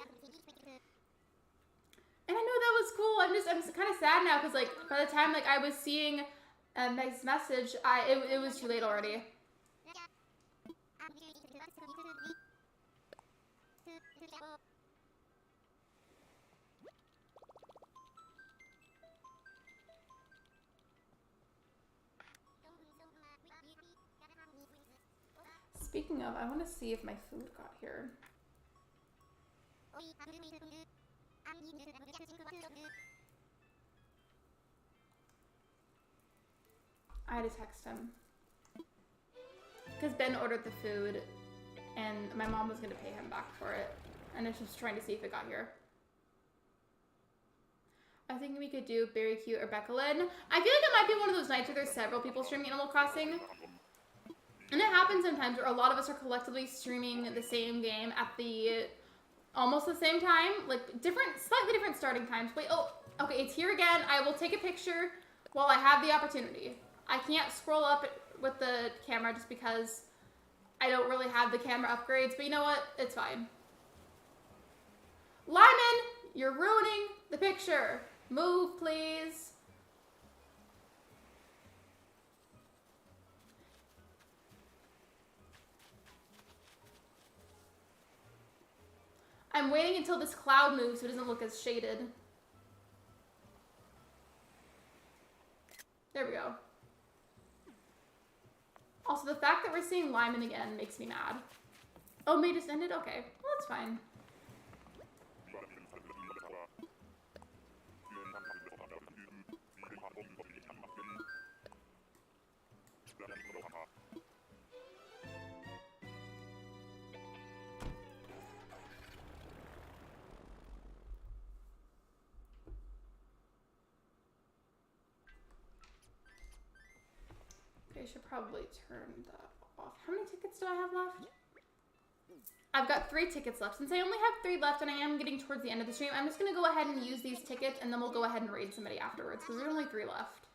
And I know that was cool. I'm kind of sad now because, like, by the time, like, I was seeing Meg's message, it was too late already. Speaking of, I want to see if my food got here. I had to text him. Because Ben ordered the food, and my mom was going to pay him back for it. And I was just trying to see if it got here. I think we could do Berry Cute or Becca Lynn. I feel like it might be one of those nights where there's several people streaming Animal Crossing. And it happens sometimes where a lot of us are collectively streaming the same game at the almost the same time. Like, slightly different starting times. Wait, oh, okay, it's here again. I will take a picture while I have the opportunity. I can't scroll up with the camera just because I don't really have the camera upgrades. But you know what? It's fine. Lyman, you're ruining the picture. Move, please. I'm waiting until this cloud moves so it doesn't look as shaded. There we go. Also, the fact that we're seeing Lyman again makes me mad. Oh, May just ended? Okay. Well, that's fine. I should probably turn that off. How many tickets do I have left? I've got 3 tickets left. Since I only have 3 left and I am getting towards the end of the stream, I'm just going to go ahead and use these tickets and then we'll go ahead and raid somebody afterwards because there's only 3 left.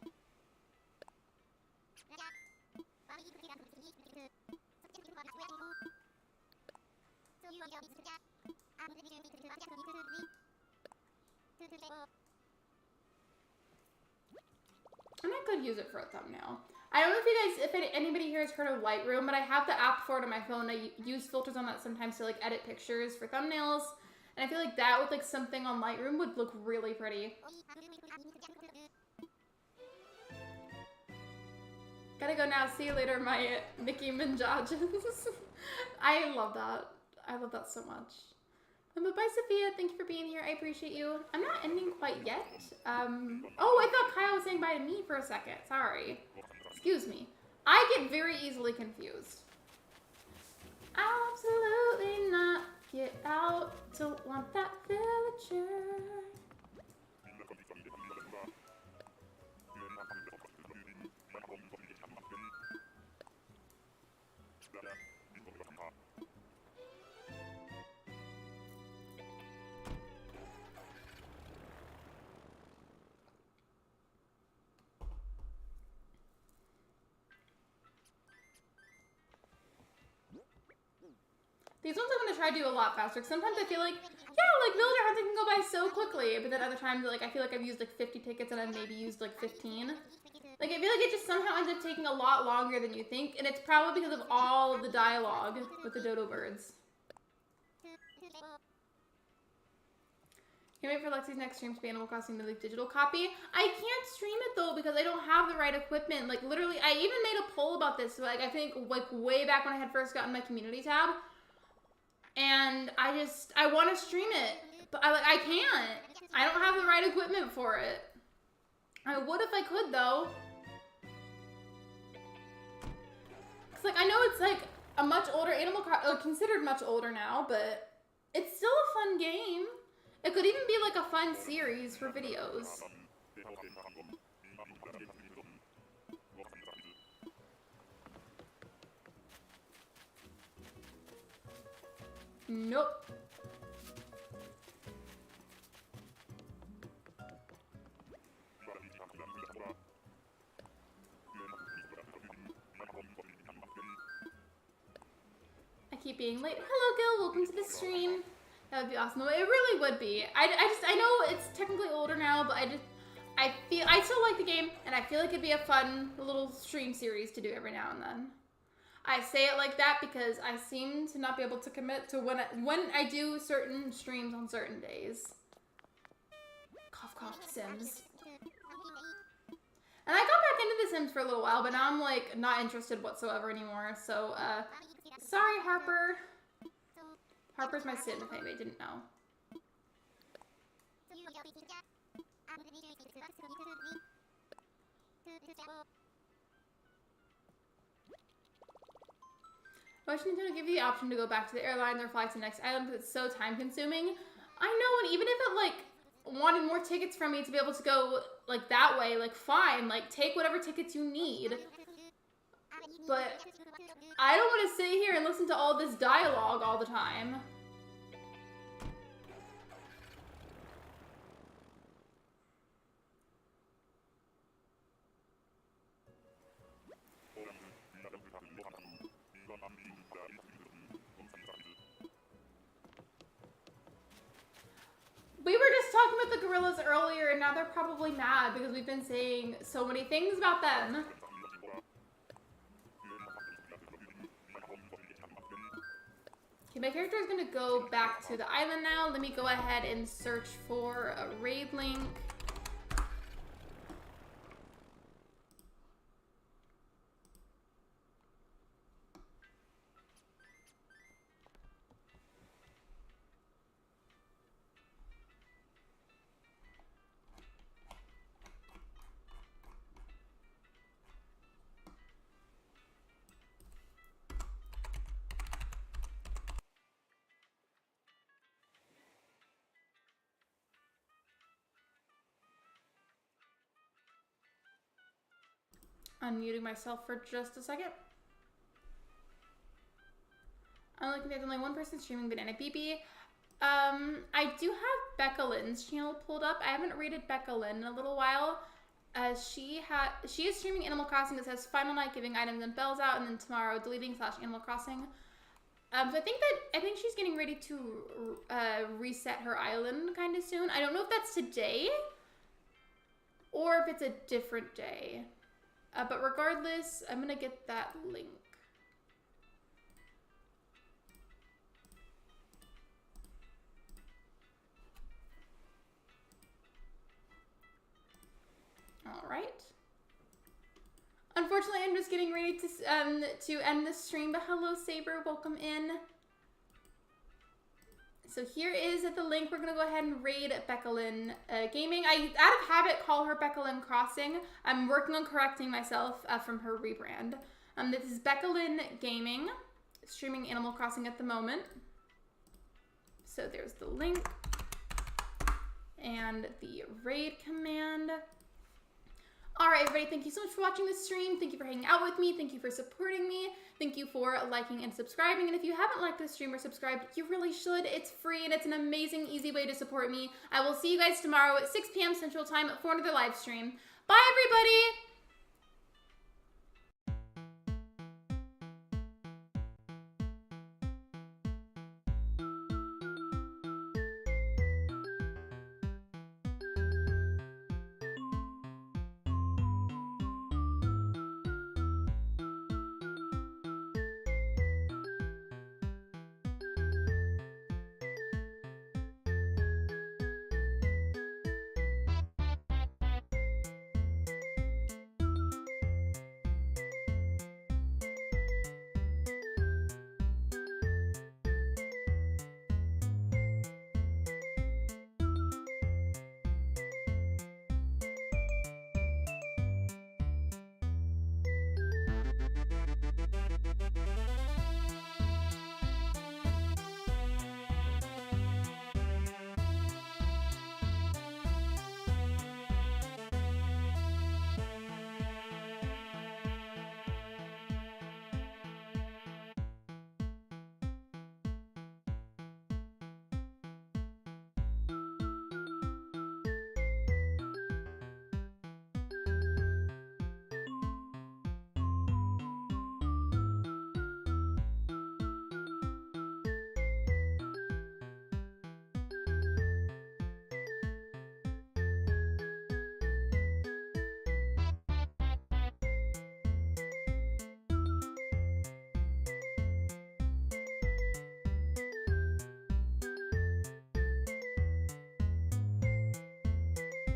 And I could use it for a thumbnail. I don't know if anybody here has heard of Lightroom, but I have the app for it on my phone. I use filters on that sometimes to like edit pictures for thumbnails, and I feel like that with like something on Lightroom would look really pretty. Gotta go now. See you later, my Nicki Minaj. I love that. I love that so much. But bye, Sophia. Thank you for being here. I appreciate you. I'm not ending quite yet. Oh, I thought Kyle was saying bye to me for a second. Sorry. Excuse me. I get very easily confused. I'll absolutely not get out. Don't want that villager. These ones I'm going to try to do a lot faster, because sometimes I feel like, yeah, like, Villager Hunting can go by so quickly, but then other times, like, I feel like I've used, like, 50 tickets and I've maybe used, like, 15. Like, I feel like it just somehow ends up taking a lot longer than you think, and it's probably because of all of the dialogue with the dodo birds. Can't wait for Lexi's next stream to be Animal Crossing New Leaf digital copy. I can't stream it, though, because I don't have the right equipment. Like, literally, I even made a poll about this, like, I think, like, way back when I had first gotten my community tab. And I want to stream it, but I can't. I don't have the right equipment for it. I would if I could, though. Cause like I know it's like a much older considered much older now, but it's still a fun game. It could even be like a fun series for videos. Nope. I keep being late. Hello, Gil. Welcome to the stream. That would be awesome. It really would be. I know it's technically older now, but I still like the game, and I feel like it'd be a fun little stream series to do every now and then. I say it like that because I seem to not be able to commit to when I do certain streams on certain days. Cough, cough, Sims. And I got back into The Sims for a little while, but now I'm, like, not interested whatsoever anymore. So, sorry, Harper. Harper's my Sim, if anybody didn't know. Why should Nintendo give you the option to go back to the airline or fly to the next island because it's so time consuming? I know, and even if it, like, wanted more tickets from me to be able to go, like, that way, like, fine. Like, take whatever tickets you need. But I don't want to sit here and listen to all this dialogue all the time. We were just talking about the gorillas earlier, and now they're probably mad because we've been saying so many things about them. Okay, my character is gonna go back to the island now. Let me go ahead and search for a raid link. Unmuting myself for just a second. I'm looking at only one person streaming Banana BB. I do have Becca Lynn's channel pulled up. I haven't rated Becca Lynn in a little while. She is streaming Animal Crossing. It says final night giving items and bells out, and then tomorrow deleting / Animal Crossing. So I think she's getting ready to reset her island kind of soon. I don't know if that's today or if it's a different day. But regardless, I'm gonna get that link. All right. Unfortunately, I'm just getting ready to end this stream. But hello, Saber, welcome in. So here is the link. We're gonna go ahead and raid Becca Lynn Gaming. I, out of habit, call her Becca Lynn Crossing. I'm working on correcting myself from her rebrand. This is Becca Lynn Gaming, streaming Animal Crossing at the moment. So there's the link and the raid command. All right, everybody, thank you so much for watching this stream. Thank you for hanging out with me. Thank you for supporting me. Thank you for liking and subscribing. And if you haven't liked this stream or subscribed, you really should. It's free and it's an amazing, easy way to support me. I will see you guys tomorrow at 6 p.m. Central Time for another live stream. Bye, everybody.